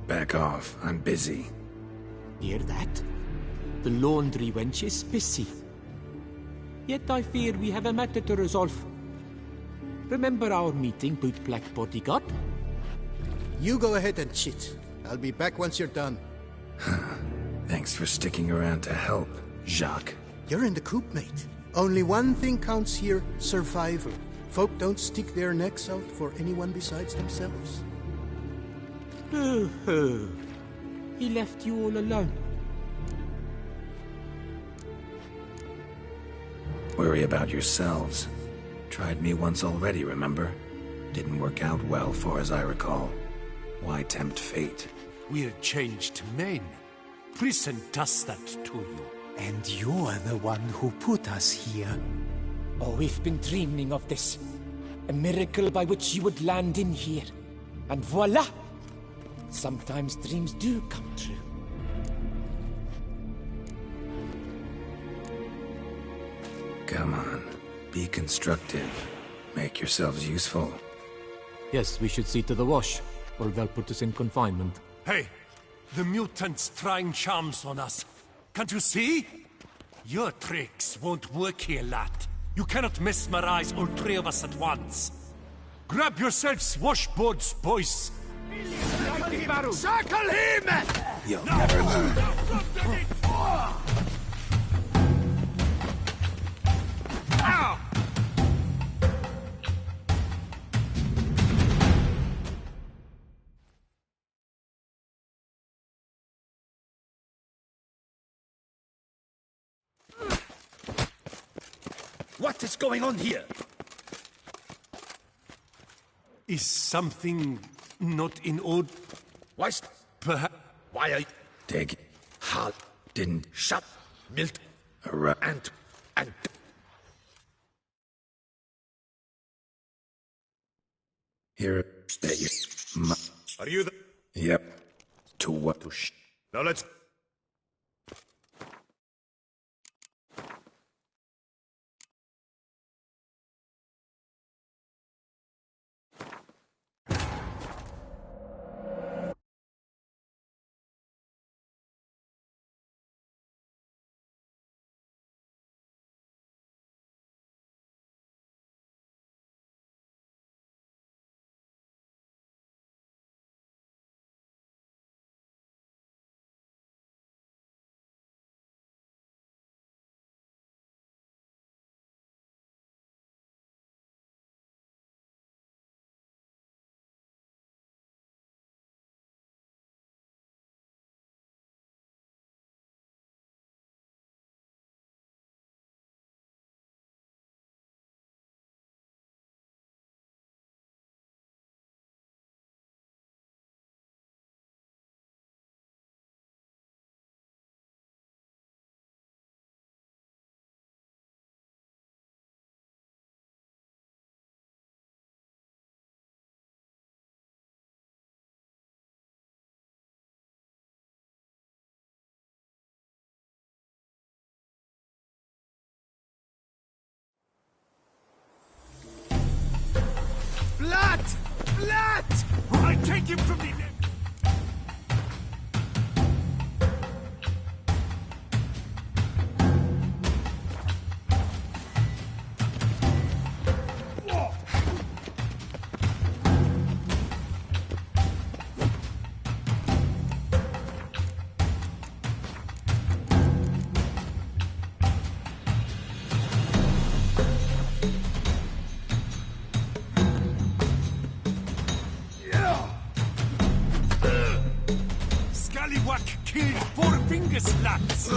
Back off. I'm busy. Hear that? The laundry wench is busy. Yet I fear we have a matter to resolve. Remember our meeting, boot-black bodyguard? You go ahead and chit. I'll be back once you're done. Thanks for sticking around to help, Jacques. You're in the coop, mate. Only one thing counts here, survival. Folk don't stick their necks out for anyone besides themselves. He left you all alone. Worry about yourselves. Tried me once already, remember? Didn't work out well, far as I recall. Why tempt fate? We're changed men. Prison does that to you. And you're the one who put us here. Oh, we've been dreaming of this. A miracle by which you would land in here. And voila! Sometimes dreams do come true. Come on. Be constructive. Make yourselves useful. Yes, we should see to the wash, or they'll put us in confinement. Hey! The mutant's trying charms on us. Can't you see? Your tricks won't work here, lad. You cannot mesmerize all three of us at once. Grab yourselves washboards, boys. Circle him! You'll never learn. Ow! What is going on here? Is something not in order? Why? Perhaps. Why are you... Dig. Hal... Didn't. Shut... Milt... And. Here. That you. Are you the... Yep. To what? Now let's... Blood! Blood! I'll take him from the... Scallywag killed 4 finger slaps!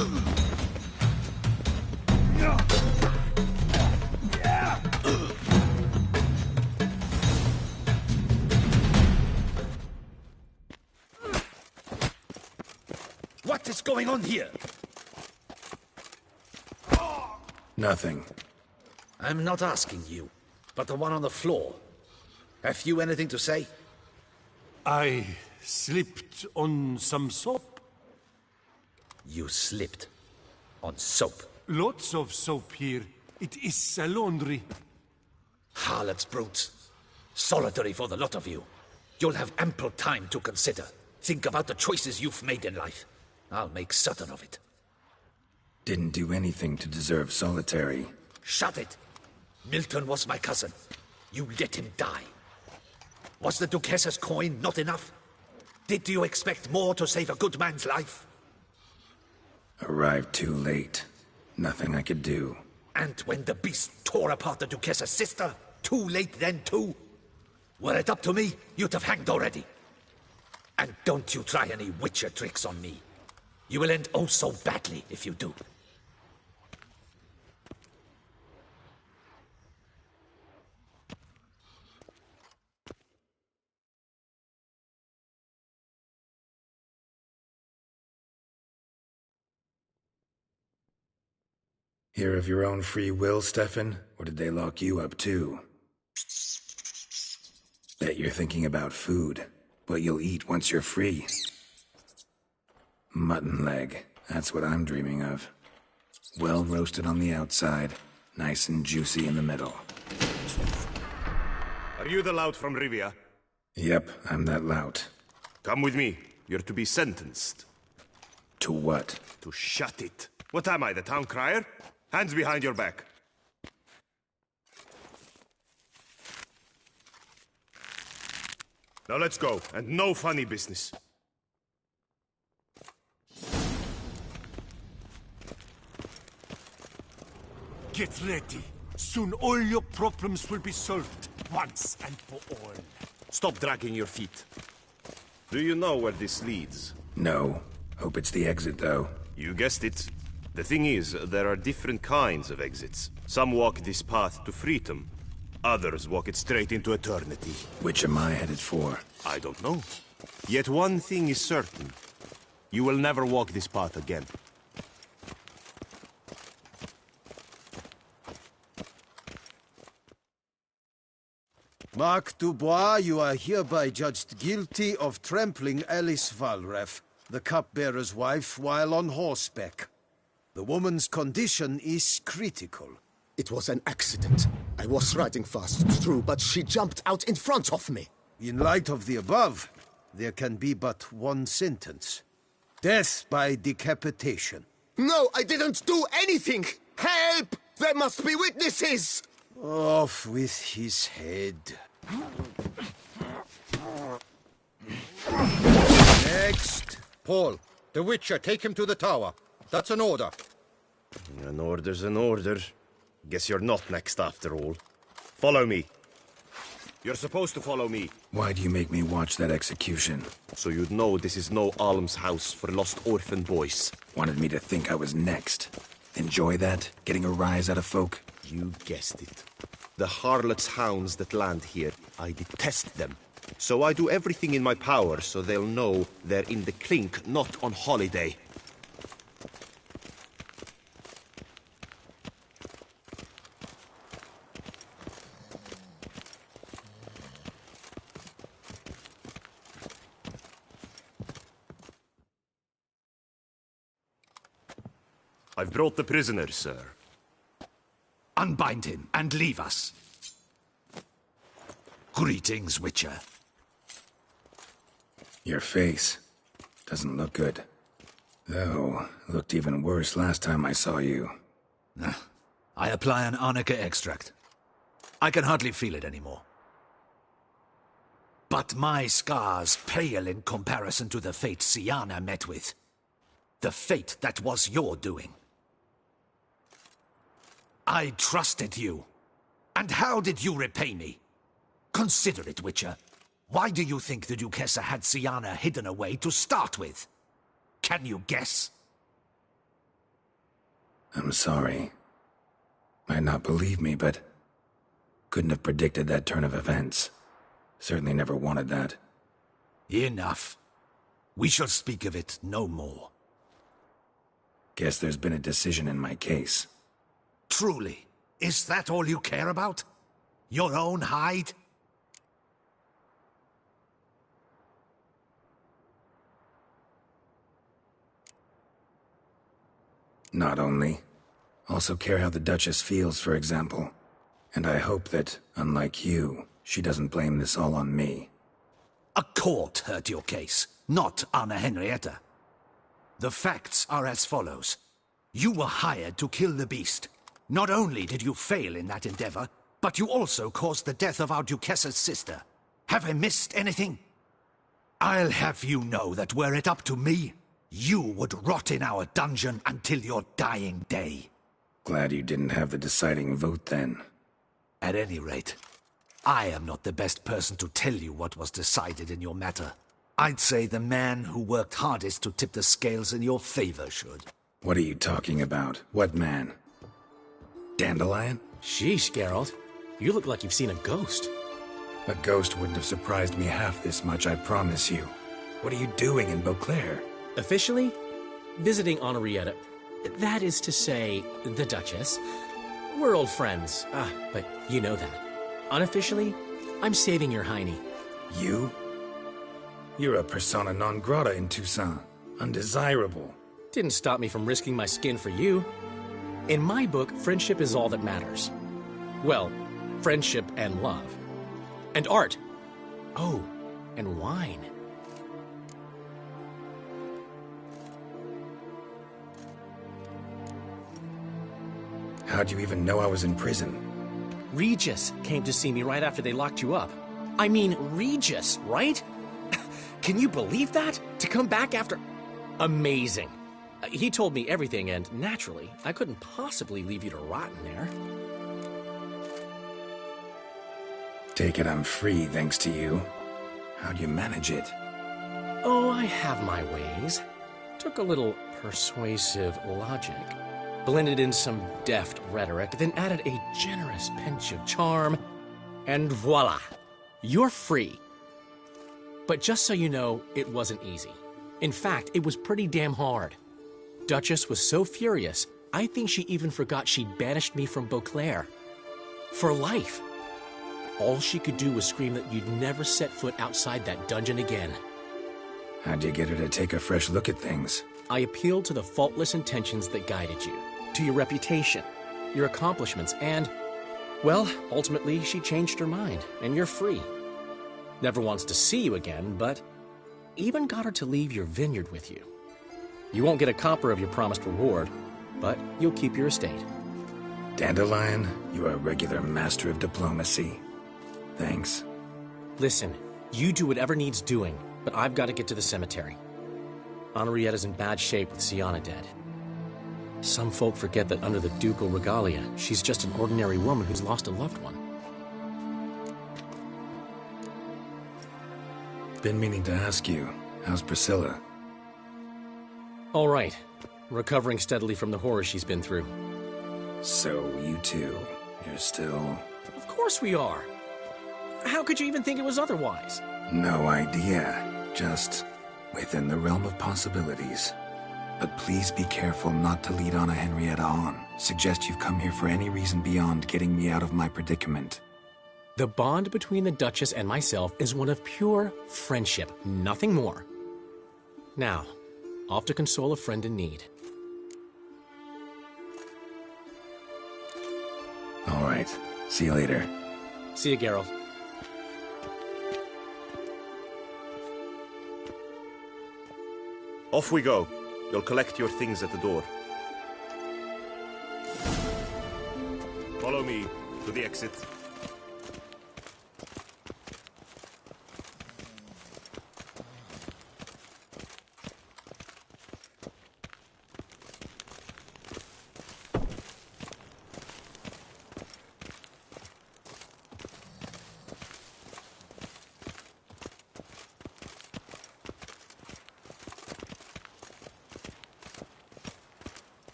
What is going on here? Nothing. I'm not asking you, but the one on the floor. Have you anything to say? I slipped on some soap. You slipped on soap. Lots of soap here. It is a laundry. Harlots brutes. Solitary for the lot of you. You'll have ample time to consider. Think about the choices you've made in life. I'll make certain of it. Didn't do anything to deserve solitary. Shut it! Milton was my cousin. You let him die. Was the Duchess's coin not enough? Did you expect more to save a good man's life? Arrived too late. Nothing I could do. And when the beast tore apart the Duchess's sister, too late then too? Were it up to me, you'd have hanged already. And don't you try any Witcher tricks on me. You will end oh so badly if you do. Here of your own free will, Stefan? Or did they lock you up too? Bet you're thinking about food. What you'll eat once you're free. Mutton leg. That's what I'm dreaming of. Well roasted on the outside, nice and juicy in the middle. Are you the lout from Rivia? Yep, I'm that lout. Come with me. You're to be sentenced. To what? To shut it. What am I, the town crier? Hands behind your back. Now let's go, and no funny business. Get ready. Soon all your problems will be solved, once and for all. Stop dragging your feet. Do you know where this leads? No. Hope it's the exit, though. You guessed it. The thing is, there are different kinds of exits. Some walk this path to freedom. Others walk it straight into eternity. Which am I headed for? I don't know. Yet one thing is certain. You will never walk this path again. Mark Dubois, you are hereby judged guilty of trampling Alice Valref, the cupbearer's wife, while on horseback. The woman's condition is critical. It was an accident. I was riding fast, true, but she jumped out in front of me. In light of the above, there can be but one sentence. Death by decapitation. No, I didn't do anything! Help! There must be witnesses! Off with his head. Next. Paul, the Witcher, take him to the tower. That's an order. An order's an order. Guess you're not next after all. Follow me. You're supposed to follow me. Why'd you make me watch that execution? So you'd know this is no almshouse for lost orphan boys. Wanted me to think I was next. Enjoy that? Getting a rise out of folk? You guessed it. The harlots' hounds that land here, I detest them. So I do everything in my power so they'll know they're in the clink, not on holiday. I've brought the prisoner, sir. Unbind him and leave us. Greetings, Witcher. Your face doesn't look good. Though, looked even worse last time I saw you. I apply an arnica extract. I can hardly feel it anymore. But my scars pale in comparison to the fate Siana met with. The fate that was your doing. I trusted you. And how did you repay me? Consider it, Witcher. Why do you think the Duchessa had Siana hidden away to start with? Can you guess? I'm sorry. Might not believe me, but couldn't have predicted that turn of events. Certainly never wanted that. Enough. We shall speak of it no more. Guess there's been a decision in my case. Truly, is that all you care about? Your own hide? Not only. Also care how the Duchess feels, for example. And I hope that, unlike you, she doesn't blame this all on me. A court heard your case. not Anna Henrietta. The facts are as follows. You were hired to kill the beast. Not only did you fail in that endeavor, but you also caused the death of our Duchess's sister. Have I missed anything? I'll have you know that were it up to me, you would rot in our dungeon until your dying day. Glad you didn't have the deciding vote then. At any rate, I am not the best person to tell you what was decided in your matter. I'd say the man who worked hardest to tip the scales in your favor should. What are you talking about? What man? Dandelion? Sheesh, Geralt. You look like you've seen a ghost. A ghost wouldn't have surprised me half this much, I promise you. What are you doing in Beauclair? Officially, visiting Henrietta. That is to say, the Duchess. We're old friends. But you know that. Unofficially, I'm saving your hiney. You? You're a persona non grata in Toussaint. Undesirable. Didn't stop me from risking my skin for you. In my book, friendship is all that matters. Well, friendship and love. And art. Oh, and wine. How'd you even know I was in prison? Regis came to see me right after they locked you up. I mean, Regis, right? Can you believe that? To come back after... Amazing. He told me everything, and naturally, I couldn't possibly leave you to rot in there. Take it I'm free, thanks to you. How'd you manage it? Oh, I have my ways. Took a little persuasive logic, blended in some deft rhetoric, then added a generous pinch of charm, and voila! You're free. But just so you know, it wasn't easy. In fact, it was pretty damn hard. Duchess was so furious, I think she even forgot she'd banished me from Beauclair. For life. All she could do was scream that you'd never set foot outside that dungeon again. How'd you get her to take a fresh look at things? I appealed to the faultless intentions that guided you, to your reputation, your accomplishments, and, well, ultimately she changed her mind, and you're free. Never wants to see you again, but even got her to leave your vineyard with you. You won't get a copper of your promised reward, but you'll keep your estate. Dandelion, you're a regular master of diplomacy. Thanks. Listen, you do whatever needs doing, but I've got to get to the cemetery. Henrietta's in bad shape with Sienna dead. Some folk forget that under the ducal regalia, she's just an ordinary woman who's lost a loved one. Been meaning to ask you, how's Priscilla? All right. Recovering steadily from the horror she's been through. So, you two, you're still... Of course we are. How could you even think it was otherwise? No idea. Just within the realm of possibilities. But please be careful not to lead Anna Henrietta on. Suggest you've come here for any reason beyond getting me out of my predicament. The bond between the Duchess and myself is one of pure friendship, nothing more. Now, off to console a friend in need. All right. See you later. See you, Geralt. Off we go. You'll collect your things at the door. Follow me to the exit.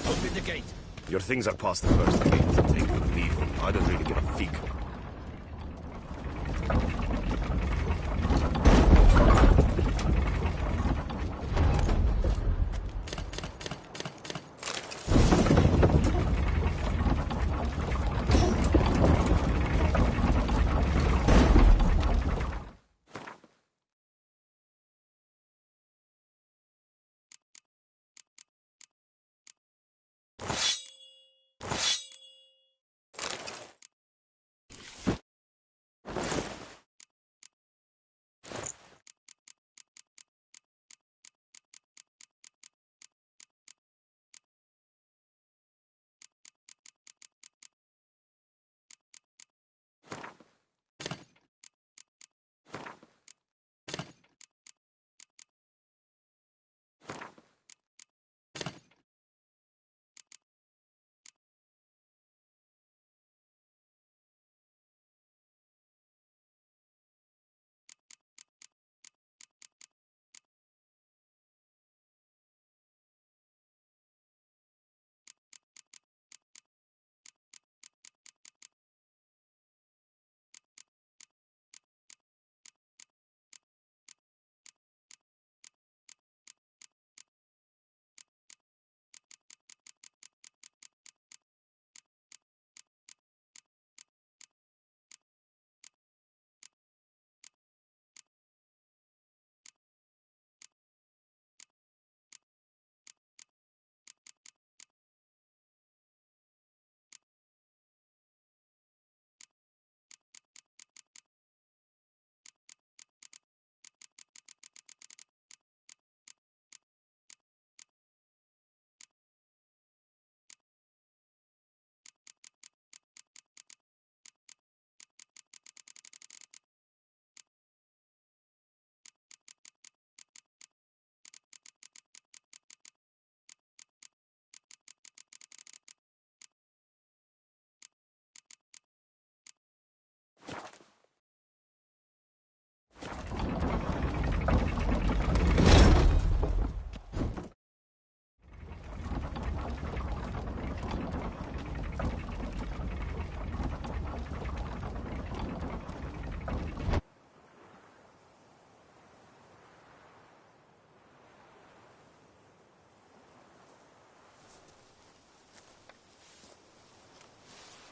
Open the gate. Your things are past the first gate. Take them, leave them. I don't really give a fig.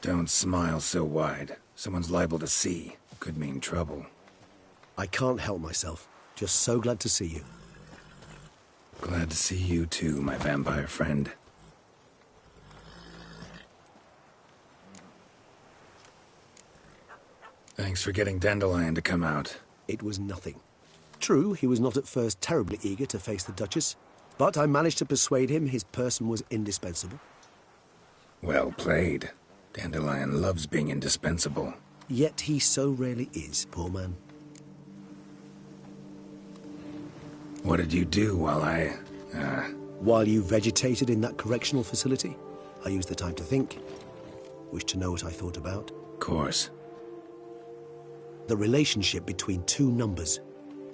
Don't smile so wide. Someone's liable to see. Could mean trouble. I can't help myself. Just so glad to see you. Glad to see you too, my vampire friend. Thanks for getting Dandelion to come out. It was nothing. True, he was not at first terribly eager to face the Duchess, but I managed to persuade him his person was indispensable. Well played. Dandelion loves being indispensable. Yet he so rarely is, poor man. What did you do while While you vegetated in that correctional facility, I used the time to think. Wish to know what I thought about? Of course. The relationship between two numbers.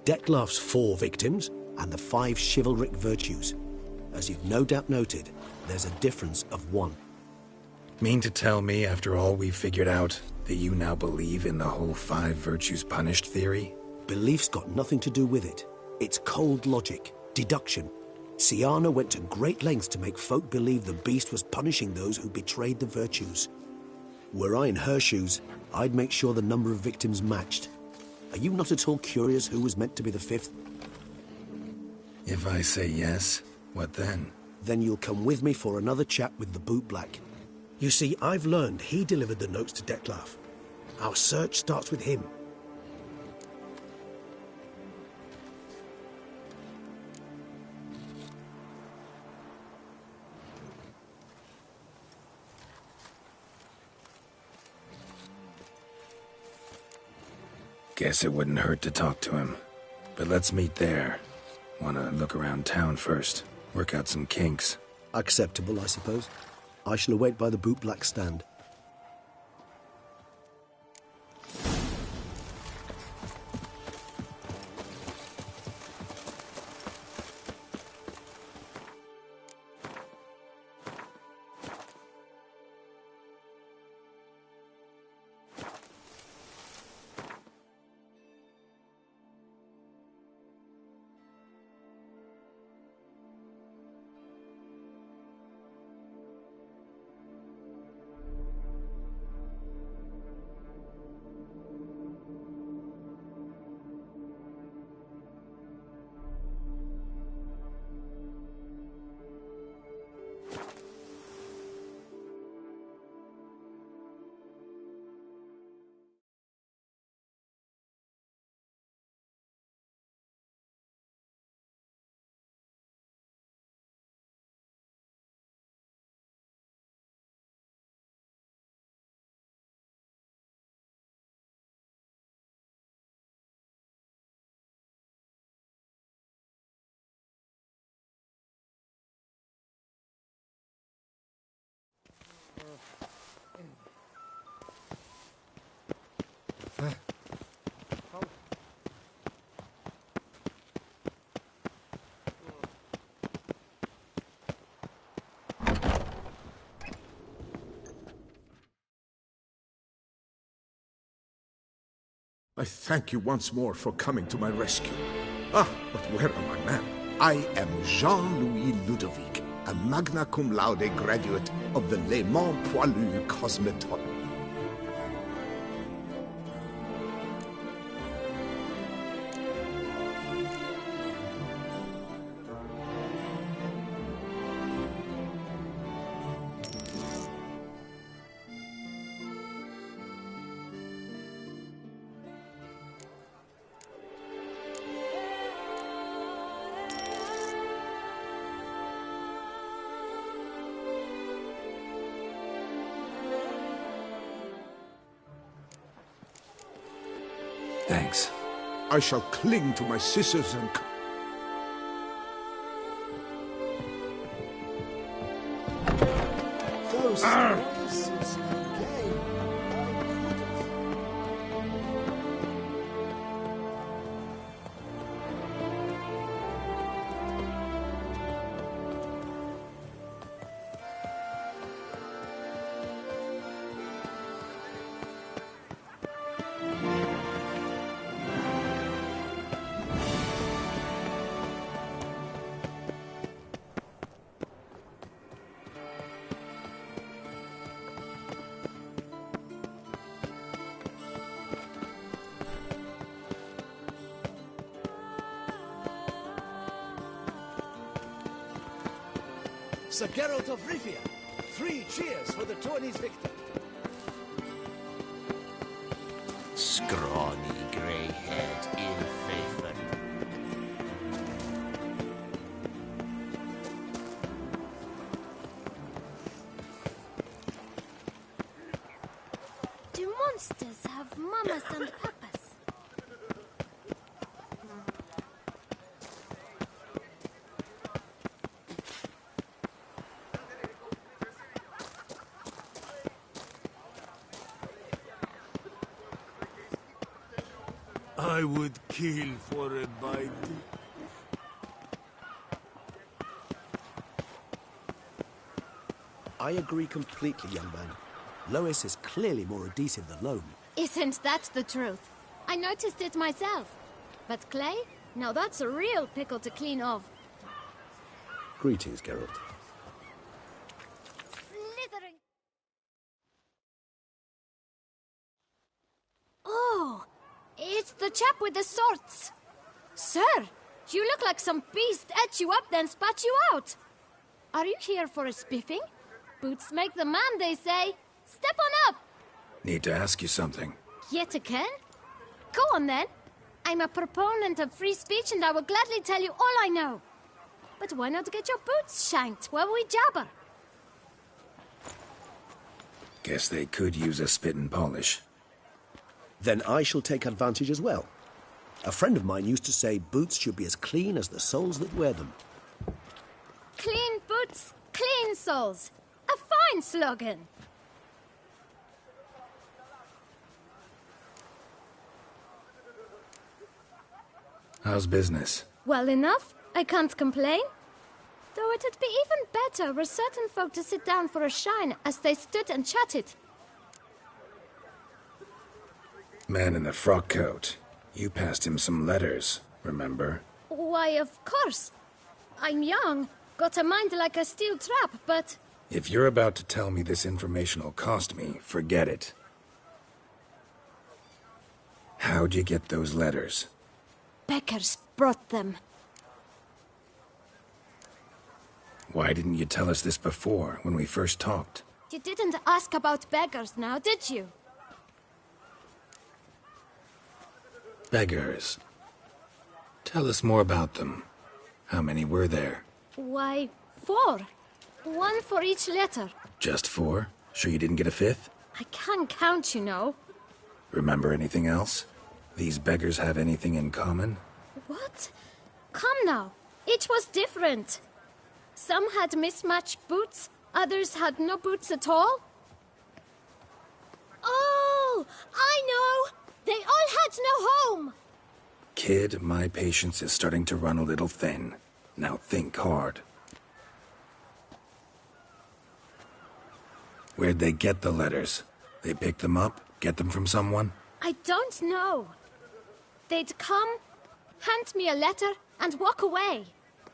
Dettlaff's 4 victims and the 5 chivalric virtues. As you've no doubt noted, there's a difference of 1. Mean to tell me, after all we've figured out, that you now believe in the whole 5 virtues punished theory? Belief's got nothing to do with it. It's cold logic, deduction. Syanna went to great lengths to make folk believe the beast was punishing those who betrayed the virtues. Were I in her shoes, I'd make sure the number of victims matched. Are you not at all curious who was meant to be the 5th? If I say yes, what then? Then you'll come with me for another chat with the Boot Black. You see, I've learned he delivered the notes to Dettlaff. Our search starts with him. Guess it wouldn't hurt to talk to him. But let's meet there. Wanna look around town first. Work out some kinks. Acceptable, I suppose. I shall await by the Boot Black stand. I thank you once more for coming to my rescue. Ah, but where are my men? I am Jean-Louis Ludovic, a magna cum laude graduate of the Le Mans Poilu Cosmeton. Thanks. I shall cling to my scissors and... Those voices again. Sir Geralt of Rivia. 3 cheers for the tourney's victor. Scrawny, grey-haired, ill-favoured. Do monsters have mamas and papas? I would kill for a bite. I agree completely, young man. Lois is clearly more adhesive than loam. Isn't that the truth? I noticed it myself. But clay? Now that's a real pickle to clean off. Greetings, Geralt. Slithering. Oh, it's the chap with the swords. Sir, you look like some beast ate you up then spat you out. Are you here for a spiffing? Boots make the man, they say. Step on up. Need to ask you something. Yet again? Go on then. I'm a proponent of free speech and I will gladly tell you all I know. But why not get your boots shanked while we jabber? Guess they could use a spit and polish. Then I shall take advantage as well. A friend of mine used to say boots should be as clean as the soles that wear them. Clean boots, clean soles. A fine slogan. How's business? Well enough. I can't complain. Though it'd be even better were certain folk to sit down for a shine as they stood and chatted. Man in the frock coat. You passed him some letters, remember? Why, of course. I'm young, got a mind like a steel trap, but... If you're about to tell me this information'll cost me, forget it. How'd you get those letters? Beggars brought them. Why didn't you tell us this before, when we first talked? You didn't ask about beggars now, did you? Beggars. Tell us more about them. How many were there? Why, 4. 1 for each letter. Just 4? Sure you didn't get a 5th? I can't count, you know. Remember anything else? These beggars have anything in common? What? Come now. Each was different. Some had mismatched boots, others had no boots at all. Oh, I know! They all had no home! Kid, my patience is starting to run a little thin. Now think hard. Where'd they get the letters? They pick them up? Get them from someone? I don't know. They'd come, hand me a letter, and walk away.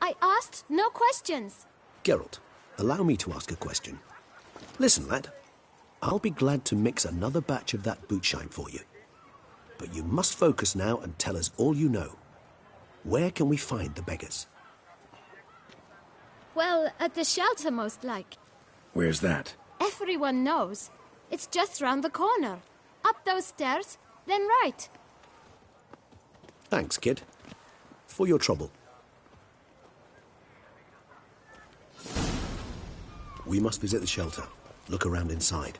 I asked no questions. Geralt, allow me to ask a question. Listen, lad. I'll be glad to mix another batch of that boot shine for you. But you must focus now and tell us all you know. Where can we find the beggars? Well, at the shelter, most like. Where's that? Everyone knows. It's just round the corner. Up those stairs, then right. Thanks, kid. For your trouble. We must visit the shelter. Look around inside.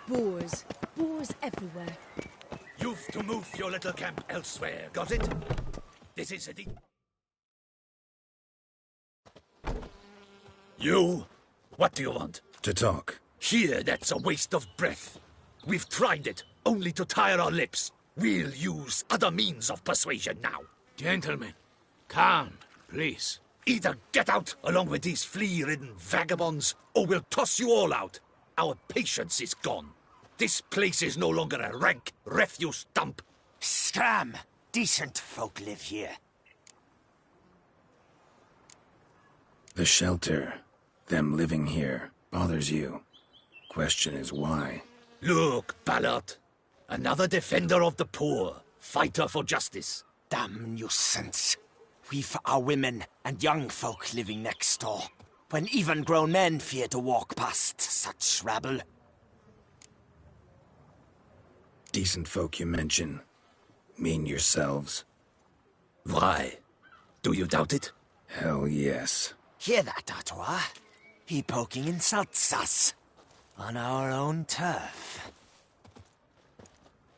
Boars. Boars everywhere. You've to move your little camp elsewhere, got it? This is a You? What do you want? To talk. Here, that's a waste of breath. We've tried it, only to tire our lips. We'll use other means of persuasion now. Gentlemen, calm, please. Either get out along with these flea-ridden vagabonds, or we'll toss you all out. Our patience is gone. This place is no longer a rank refuse dump. Scram! Decent folk live here. The shelter, them living here, bothers you. Question is why? Look, Ballard. Another defender of the poor, fighter for justice. Damn nuisance. We've our women and young folk living next door, when even grown men fear to walk past such rabble. Decent folk you mention. Mean yourselves. Why? Do you doubt it? Hell yes. Hear that, Artois? He poking insults us. On our own turf.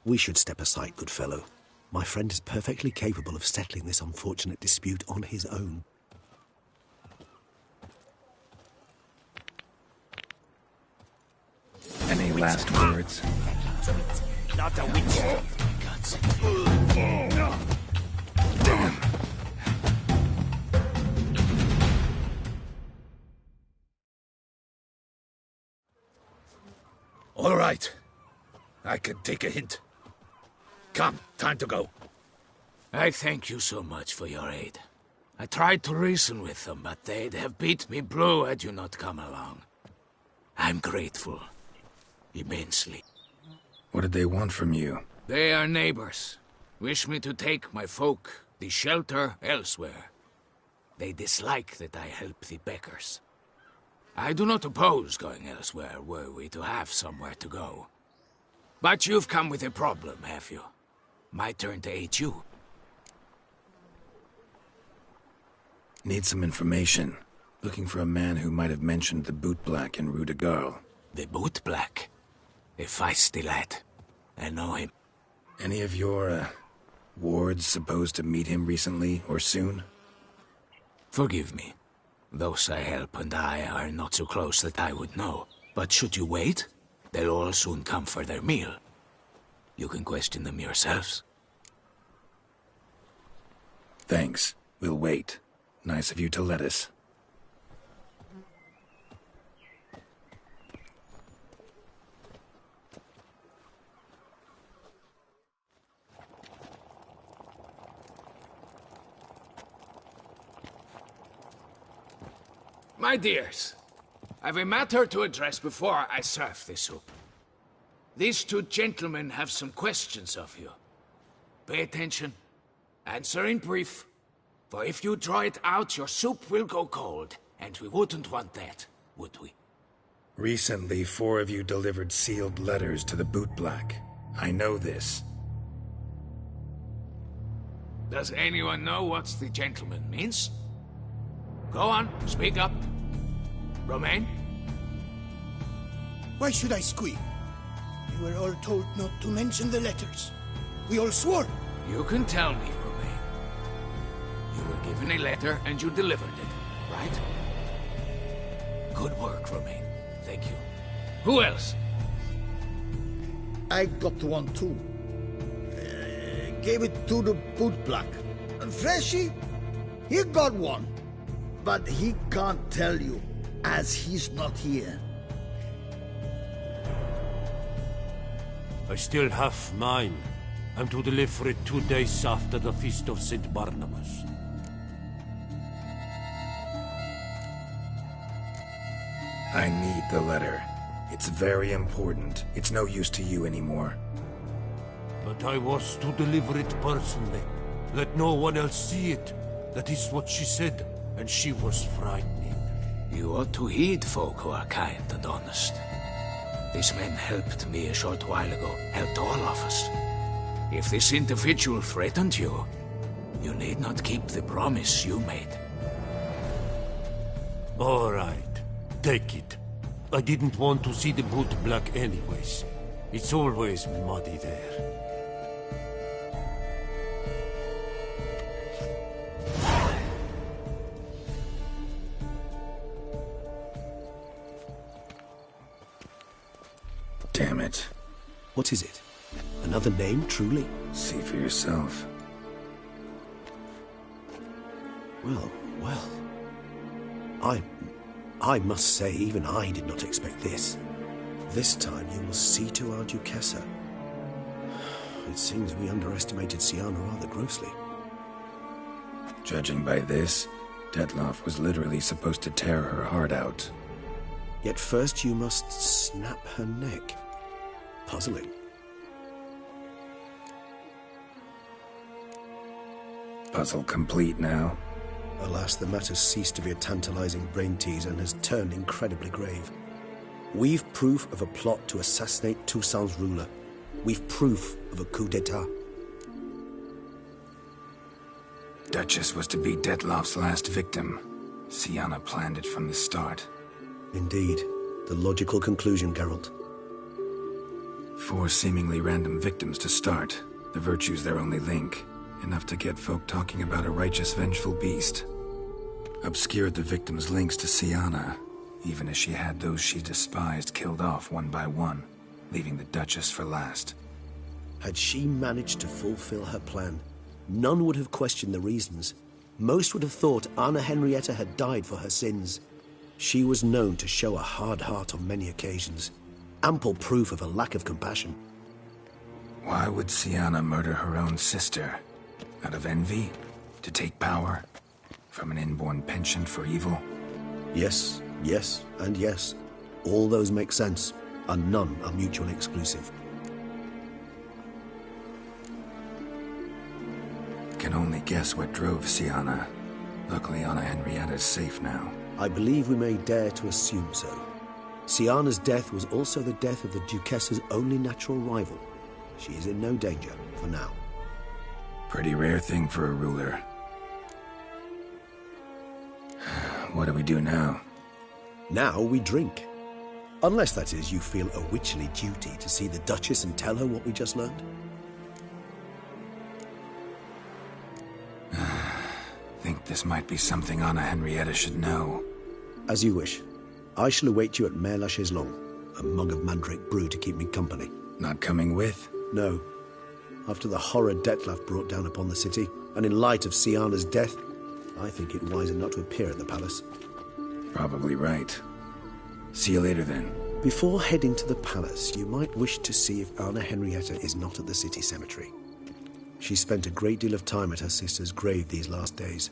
We should step aside, good fellow. My friend is perfectly capable of settling this unfortunate dispute on his own. Any last words? Not a witch. All right. I can take a hint. Come, time to go. I thank you so much for your aid. I tried to reason with them, but they'd have beat me blue had you not come along. I'm grateful. Immensely. What did they want from you? They are neighbors. Wish me to take my folk, the shelter, elsewhere. They dislike that I help the beggars. I do not oppose going elsewhere, were we to have somewhere to go. But you've come with a problem, have you? My turn to aid you. Need some information. Looking for a man who might have mentioned the bootblack in Rue de Garl. The bootblack? A feisty lad. I know him. Any of your, wards supposed to meet him recently or soon? Forgive me. Those I help and I are not so close that I would know. But should you wait, they'll all soon come for their meal. You can question them yourselves. Thanks. We'll wait. Nice of you to let us. My dears, I've a matter to address before I serve the soup. These two gentlemen have some questions of you. Pay attention. Answer in brief. For if you draw it out, your soup will go cold. And we wouldn't want that, would we? Recently, 4 of you delivered sealed letters to the bootblack. I know this. Does anyone know what the gentleman means? Go on, speak up. Romain? Why should I squeal? We were all told not to mention the letters. We all swore. You can tell me, Romain. You were given a letter and you delivered it, right? Good work, Romain. Thank you. Who else? I got one too. Gave it to the bootblack. Freshy, he got one. But he can't tell you, as he's not here. I still have mine. I'm to deliver it 2 days after the Feast of St. Barnabas. I need the letter. It's very important. It's no use to you anymore. But I was to deliver it personally. Let no one else see it. That is what she said, and she was frightening. You ought to heed folk who are kind and honest. These men helped me a short while ago, helped all of us. If this individual threatened you, you need not keep the promise you made. All right, take it. I didn't want to see the bootblack anyways. It's always muddy there. Damn it. What is it? Another name, truly? See for yourself. Well. I must say, even I did not expect this. This time you will see to our Duchessa. It seems we underestimated Sienna rather grossly. Judging by this, Detloff was literally supposed to tear her heart out. Yet first you must snap her neck. Puzzling. Puzzle complete now? Alas, the matter's ceased to be a tantalizing brain tease and has turned incredibly grave. We've proof of a plot to assassinate Toussaint's ruler. We've proof of a coup d'etat. Duchess was to be Dettlaff's last victim. Sienna planned it from the start. Indeed. The logical conclusion, Geralt. 4 seemingly random victims to start. The virtue's their only link. Enough to get folk talking about a righteous, vengeful beast. Obscured the victims' links to Sienna, even as she had those she despised killed off one by one, leaving the Duchess for last. Had she managed to fulfill her plan, none would have questioned the reasons. Most would have thought Anna Henrietta had died for her sins. She was known to show a hard heart on many occasions. Ample proof of a lack of compassion. Why would Sienna murder her own sister? Out of envy? To take power? From an inborn penchant for evil? Yes, yes, and yes. All those make sense, and none are mutually exclusive. Can only guess what drove Sienna. Luckily, Anna Henrietta's safe now. I believe we may dare to assume so. Sienna's death was also the death of the Duchess's only natural rival. She is in no danger, for now. Pretty rare thing for a ruler. What do we do now? Now we drink. Unless, that is, you feel a witchly duty to see the Duchess and tell her what we just learned. Think this might be something Anna Henrietta should know. As you wish. I shall await you at Mare la Chaiselongue. A mug of mandrake brew to keep me company. Not coming with? No. After the horror Dettlaff brought down upon the city, and in light of Sienna's death, I think it wiser not to appear at the palace. Probably right. See you later, then. Before heading to the palace, you might wish to see if Anna Henrietta is not at the city cemetery. She spent a great deal of time at her sister's grave these last days.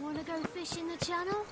Wanna go fish in the channel?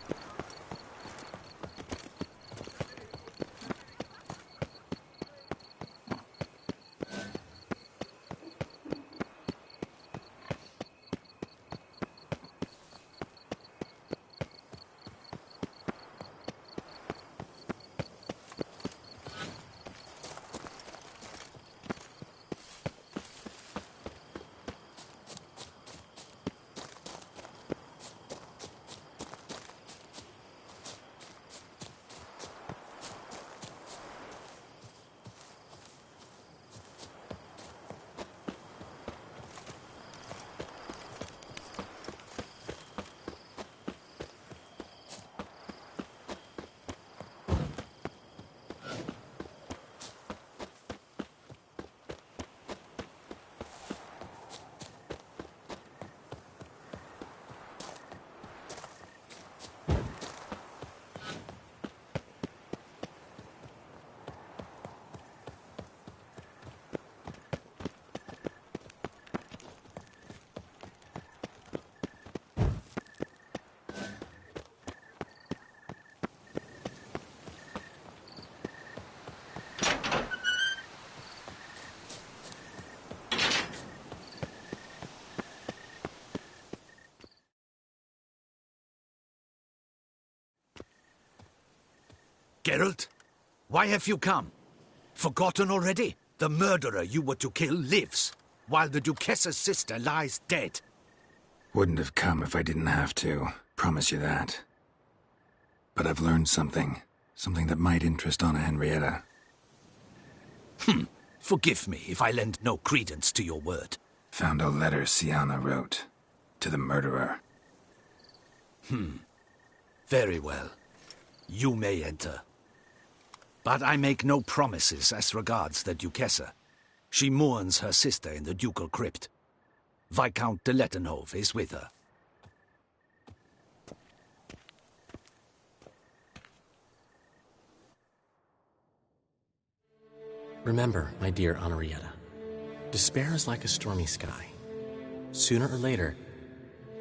Geralt, why have you come? Forgotten already? The murderer you were to kill lives, while the Duchess's sister lies dead. Wouldn't have come if I didn't have to. Promise you that. But I've learned something. Something that might interest Anna Henrietta. Forgive me if I lend no credence to your word. Found a letter Sienna wrote. To the murderer. Very well. You may enter. But I make no promises as regards the Duchessa. She mourns her sister in the ducal crypt. Viscount de Lettenhove is with her. Remember, my dear Henrietta, despair is like a stormy sky. Sooner or later,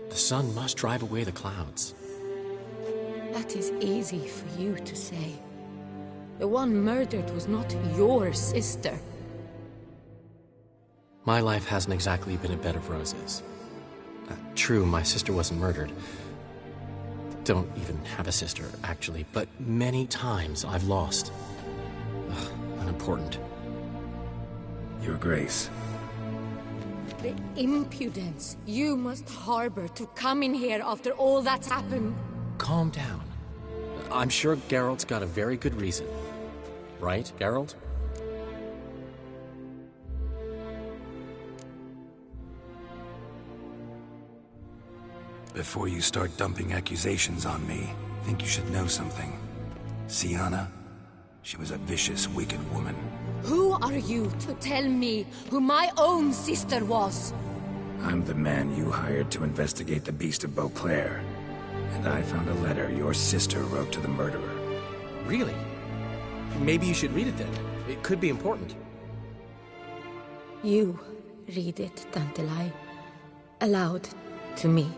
the sun must drive away the clouds. That is easy for you to say. The one murdered was not your sister. My life hasn't exactly been a bed of roses. True, my sister wasn't murdered. Don't even have a sister, actually, but many times I've lost. Ugh, unimportant. Your Grace. The impudence you must harbor to come in here after all that's happened. Calm down. I'm sure Geralt's got a very good reason. Right, Geralt? Before you start dumping accusations on me, I think you should know something. Sienna, she was a vicious, wicked woman. Who are you to tell me who my own sister was? I'm the man you hired to investigate the Beast of Beauclair. And I found a letter your sister wrote to the murderer. Really? Maybe you should read it then. It could be important. You read it, Dandelai, aloud to me.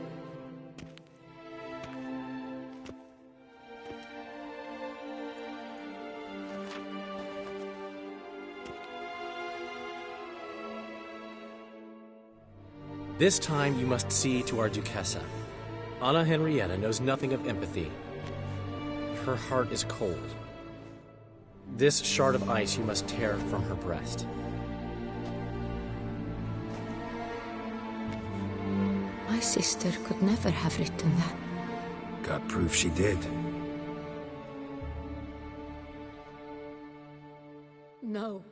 This time you must see to our Duchessa. Anna Henrietta knows nothing of empathy. Her heart is cold. This shard of ice you must tear from her breast. My sister could never have written that. Got proof she did. No.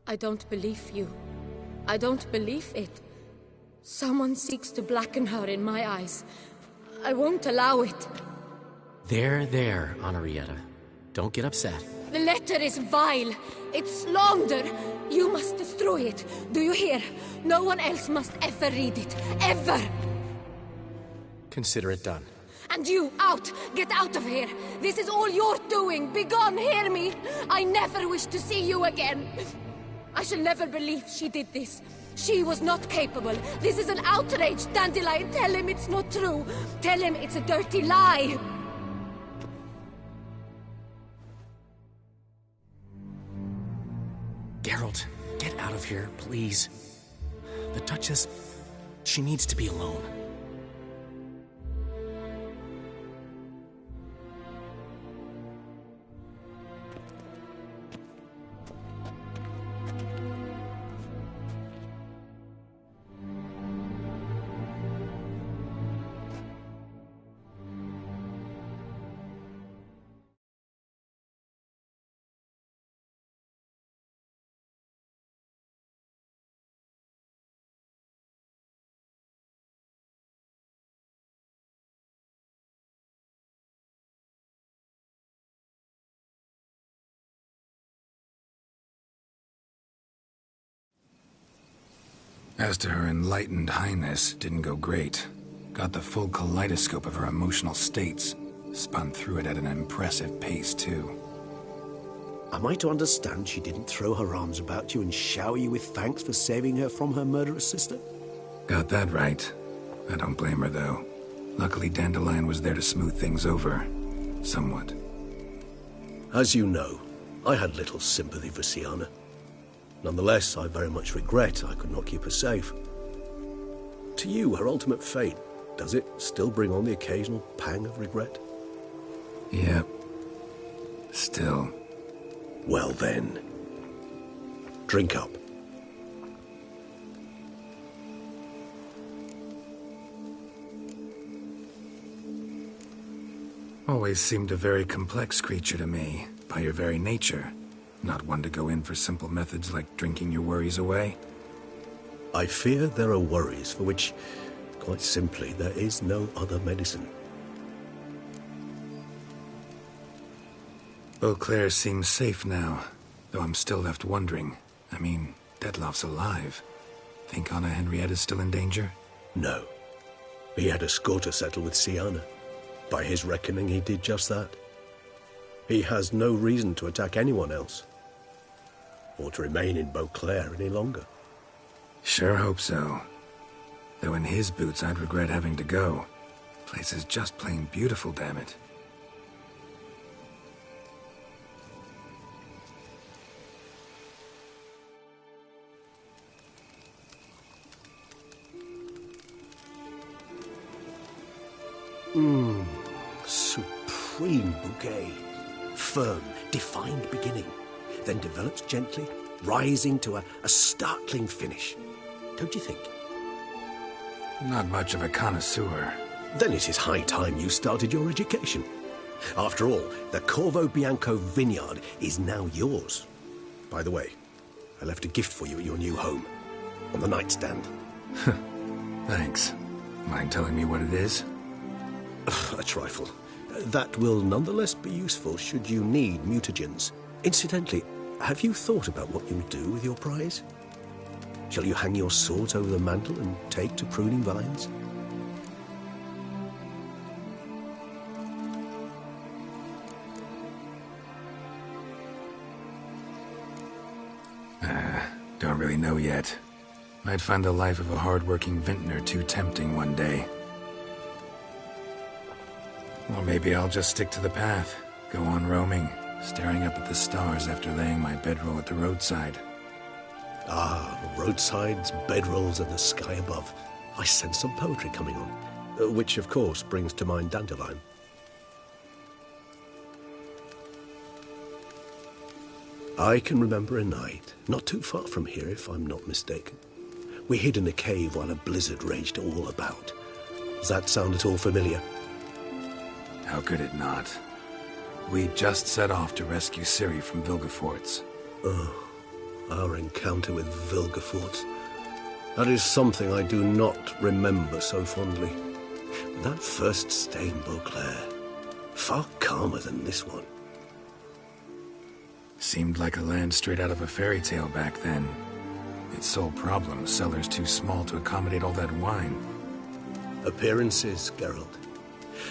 I don't believe you. I don't believe it. Someone seeks to blacken her in my eyes. I won't allow it. There, Henrietta. Don't get upset. The letter is vile. It's slander. You must destroy it. Do you hear? No one else must ever read it. Ever! Consider it done. And you, out! Get out of here! This is all you're doing! Begone, hear me! I never wish to see you again! I shall never believe she did this. She was not capable. This is an outrage, Dandelion. Tell him it's not true. Tell him it's a dirty lie. Geralt, get out of here, please. The Duchess, she needs to be alone. As to her enlightened highness, didn't go great. Got the full kaleidoscope of her emotional states. Spun through it at an impressive pace, too. Am I to understand she didn't throw her arms about you and shower you with thanks for saving her from her murderous sister? Got that right. I don't blame her, though. Luckily, Dandelion was there to smooth things over. Somewhat. As you know, I had little sympathy for Sienna. Nonetheless, I very much regret I could not keep her safe. To you, her ultimate fate, does it still bring on the occasional pang of regret? Yep. Still. Well then, drink up. Always seemed a very complex creature to me, by your very nature. Not one to go in for simple methods like drinking your worries away. I fear there are worries for which, quite simply, there is no other medicine. Beauclair seems safe now, though I'm still left wondering. I mean, Detloff's alive. Think Anna Henrietta's still in danger? No. He had a score to settle with Sienna. By his reckoning, he did just that. He has no reason to attack anyone else, or to remain in Beauclair any longer. Sure hope so. Though in his boots, I'd regret having to go. Place is just plain beautiful, damn it. Supreme bouquet. Firm, defined beginning, then develops gently, rising to a startling finish. Don't you think? Not much of a connoisseur. Then it is high time you started your education. After all, the Corvo Bianco vineyard is now yours. By the way, I left a gift for you at your new home. On the nightstand. Thanks. Mind telling me what it is? A trifle. That will nonetheless be useful should you need mutagens. Incidentally, have you thought about what you'll do with your prize? Shall you hang your swords over the mantle and take to pruning vines? Don't really know yet. Might find the life of a hard-working vintner too tempting one day. Or maybe I'll just stick to the path, go on roaming, staring up at the stars after laying my bedroll at the roadside. Ah, roadsides, bedrolls, and the sky above. I sense some poetry coming on, which of course brings to mind Dandelion. I can remember a night, not too far from here if I'm not mistaken. We hid in a cave while a blizzard raged all about. Does that sound at all familiar? How could it not? We just set off to rescue Ciri from Vilgefortz. Oh, our encounter with Vilgefortz. That is something I do not remember so fondly. That first stay in Beauclair, far calmer than this one. Seemed like a land straight out of a fairy tale back then. Its sole problem, cellars too small to accommodate all that wine. Appearances, Geralt.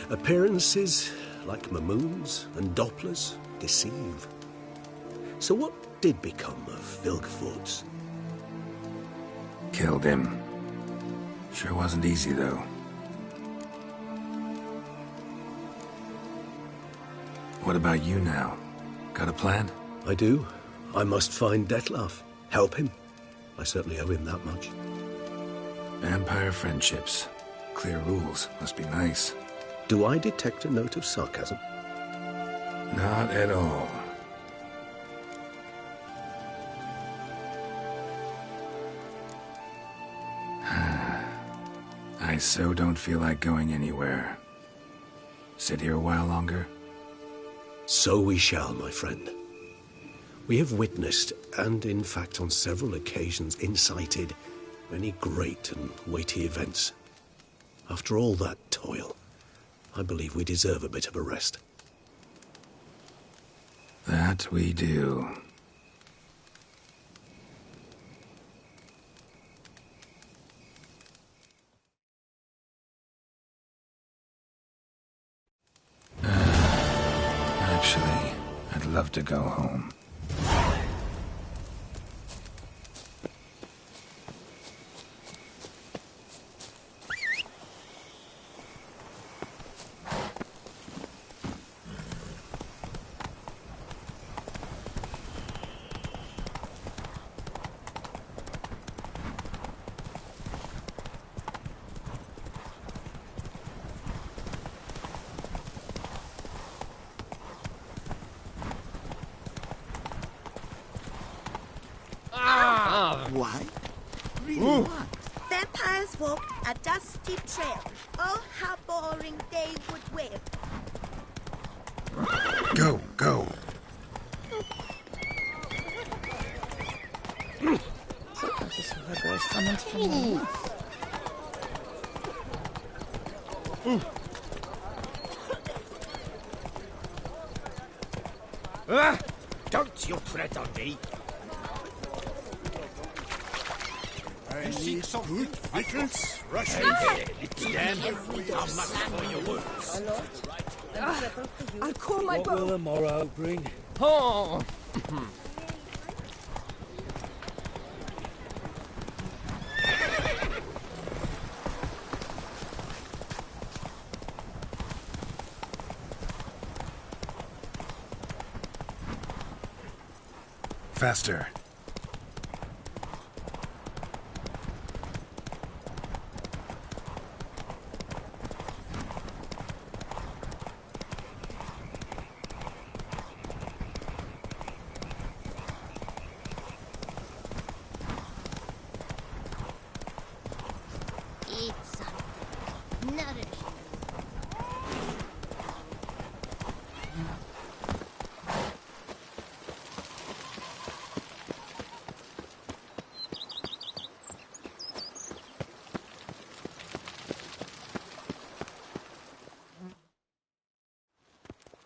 Appearances, like Mamoons and Dopplers, deceive. So what did become of Vilgefortz? Killed him. Sure wasn't easy, though. What about you now? Got a plan? I do. I must find Dettlaff. Help him. I certainly owe him that much. Vampire friendships. Clear rules. Must be nice. Do I detect a note of sarcasm? Not at all. I so don't feel like going anywhere. Sit here a while longer? So we shall, my friend. We have witnessed, and in fact on several occasions incited, many great and weighty events. After all that toil, I believe we deserve a bit of a rest. That we do. Actually, I'd love to go home. What? Really what? Vampires walk a dusty trail. Oh, how boring they would wail. Go, go. Don't you tread on me! I need some good victuals. Rush in. Then, how much for your words? I'll call my boat. What will the morrow bring? Oh! Faster.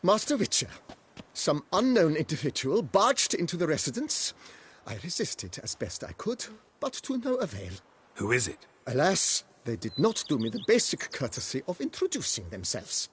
Master Witcher, some unknown individual barged into the residence. I resisted as best I could, but to no avail. Who is it? Alas, they did not do me the basic courtesy of introducing themselves.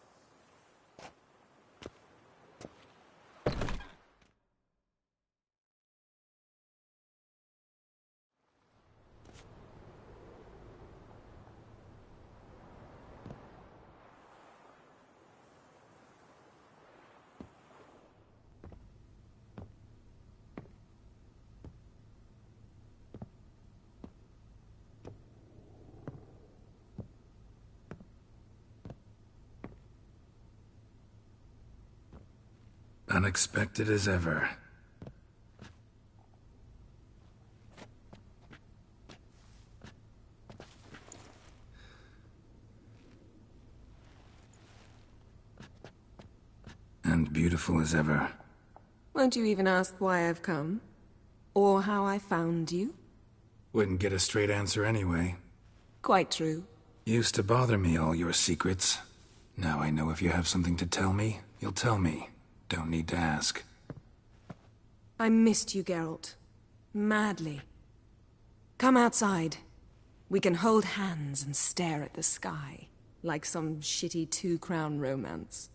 Unexpected as ever. And beautiful as ever. Won't you even ask why I've come? Or how I found you? Wouldn't get a straight answer anyway. Quite true. Used to bother me, all your secrets. Now I know if you have something to tell me, you'll tell me. Don't need to ask. I missed you, Geralt. Madly. Come outside. We can hold hands and stare at the sky, like some shitty two-crown romance.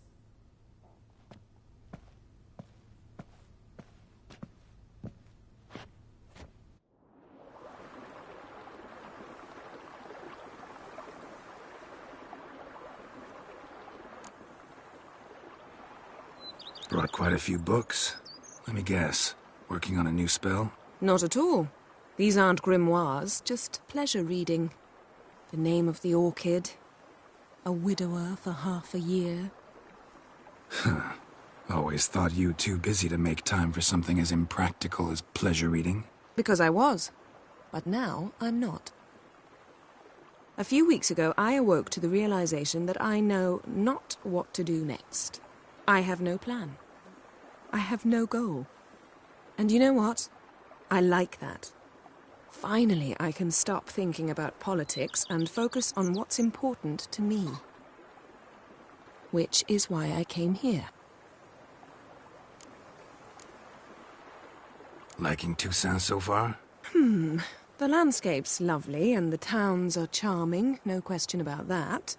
Brought quite a few books. Let me guess. Working on a new spell? Not at all. These aren't grimoires, just pleasure reading. The Name of the Orchid. A widower for half a year. Huh. Always thought you too busy to make time for something as impractical as pleasure reading. Because I was. But now I'm not. A few weeks ago, I awoke to the realization that I know not what to do next. I have no plan. I have no goal. And you know what? I like that. Finally, I can stop thinking about politics and focus on what's important to me. Which is why I came here. Liking Toussaint so far? The landscape's lovely and the towns are charming, no question about that.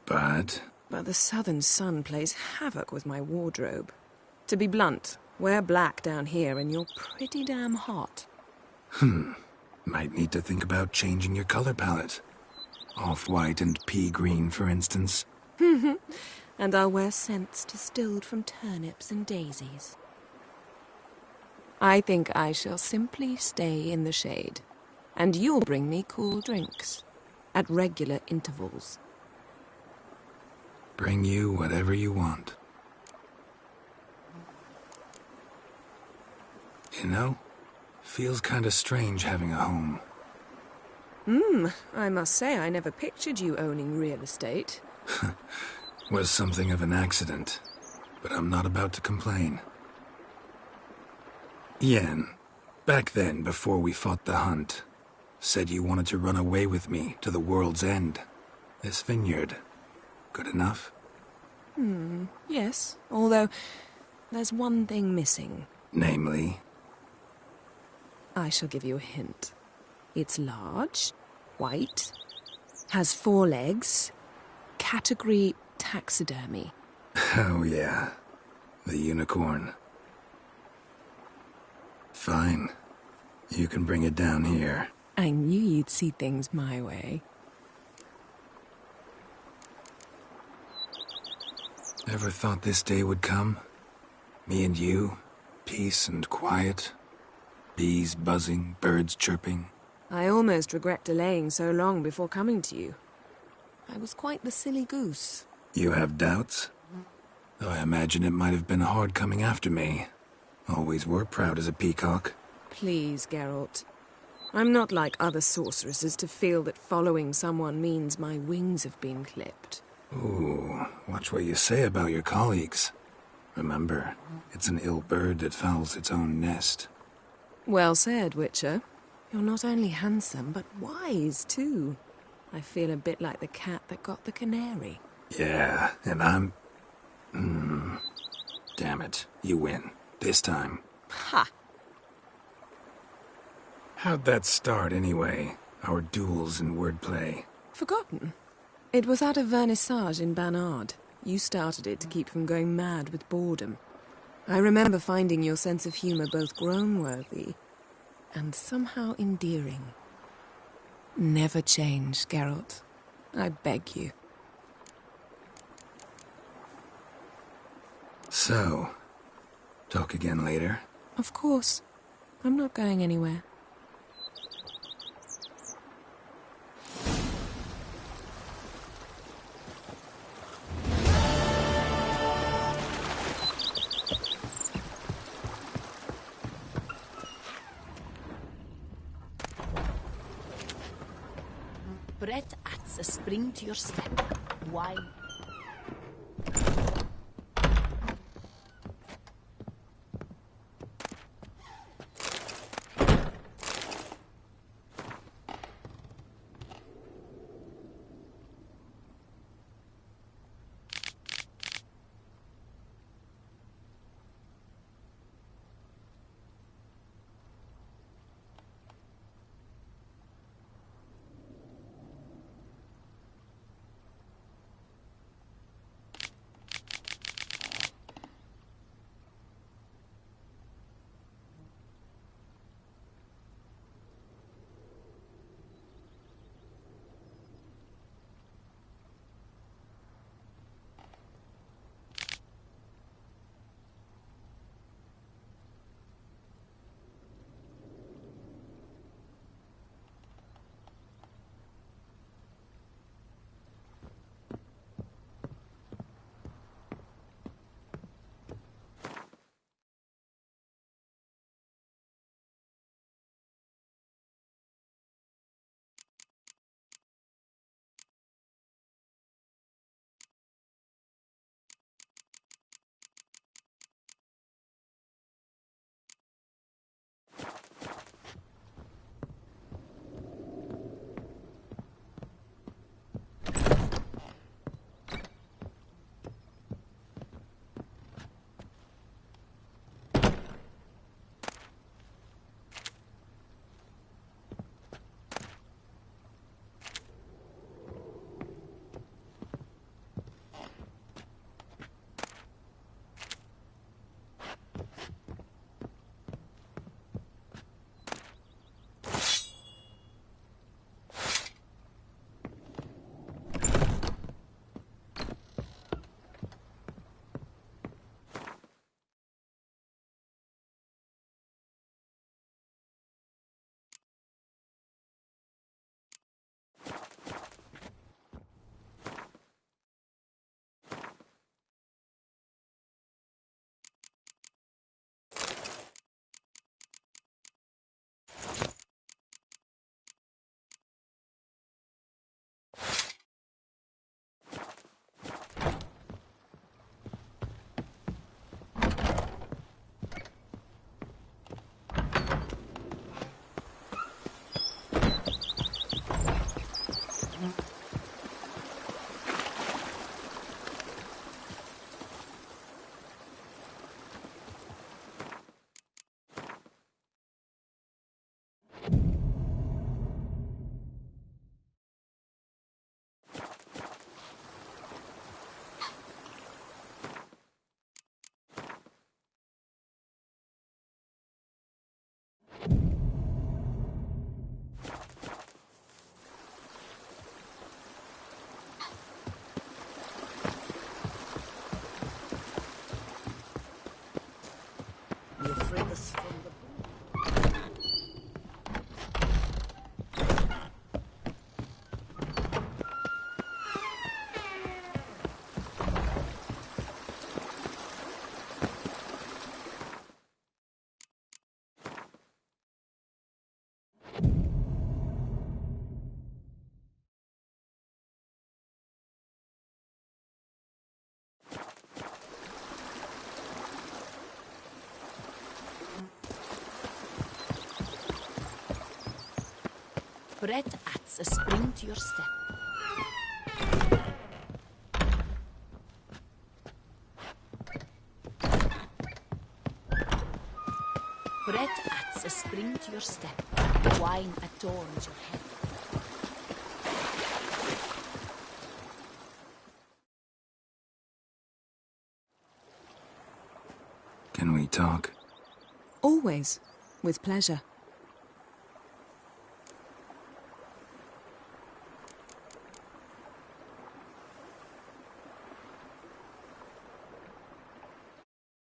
But the southern sun plays havoc with my wardrobe. To be blunt, wear black down here and you're pretty damn hot. Might need to think about changing your color palette. Off-white and pea green, for instance. And I'll wear scents distilled from turnips and daisies. I think I shall simply stay in the shade. And you'll bring me cool drinks. At regular intervals. Bring you whatever you want. You know, feels kinda strange having a home. I must say I never pictured you owning real estate. Was something of an accident, but I'm not about to complain. Yen, back then, before we fought the hunt, said you wanted to run away with me to the world's end. This vineyard. Good enough? Yes, although there's one thing missing. Namely? I shall give you a hint. It's large, white, has 4 legs, category taxidermy. Oh yeah, the unicorn. Fine. You can bring it down here. I knew you'd see things my way. Ever thought this day would come? Me and you, peace and quiet. Bees buzzing, birds chirping. I almost regret delaying so long before coming to you. I was quite the silly goose. You have doubts? Though I imagine it might have been hard coming after me. Always were proud as a peacock. Please, Geralt. I'm not like other sorceresses to feel that following someone means my wings have been clipped. Ooh, watch what you say about your colleagues. Remember, it's an ill bird that fouls its own nest. Well said, Witcher. You're not only handsome, but wise, too. I feel a bit like the cat that got the canary. Yeah, and I'm... Damn it. You win. This time. Ha! How'd that start, anyway? Our duels and wordplay. Forgotten? It was at a vernissage in Barnard. You started it to keep from going mad with boredom. I remember finding your sense of humor both groan-worthy and somehow endearing. Never change, Geralt. I beg you. So, talk again later? Of course. I'm not going anywhere. Brett adds a spring to your step. Why? Brett adds a spring to your step. Bread adds a spring to your step. Wine adorns your head. Can we talk? Always, with pleasure.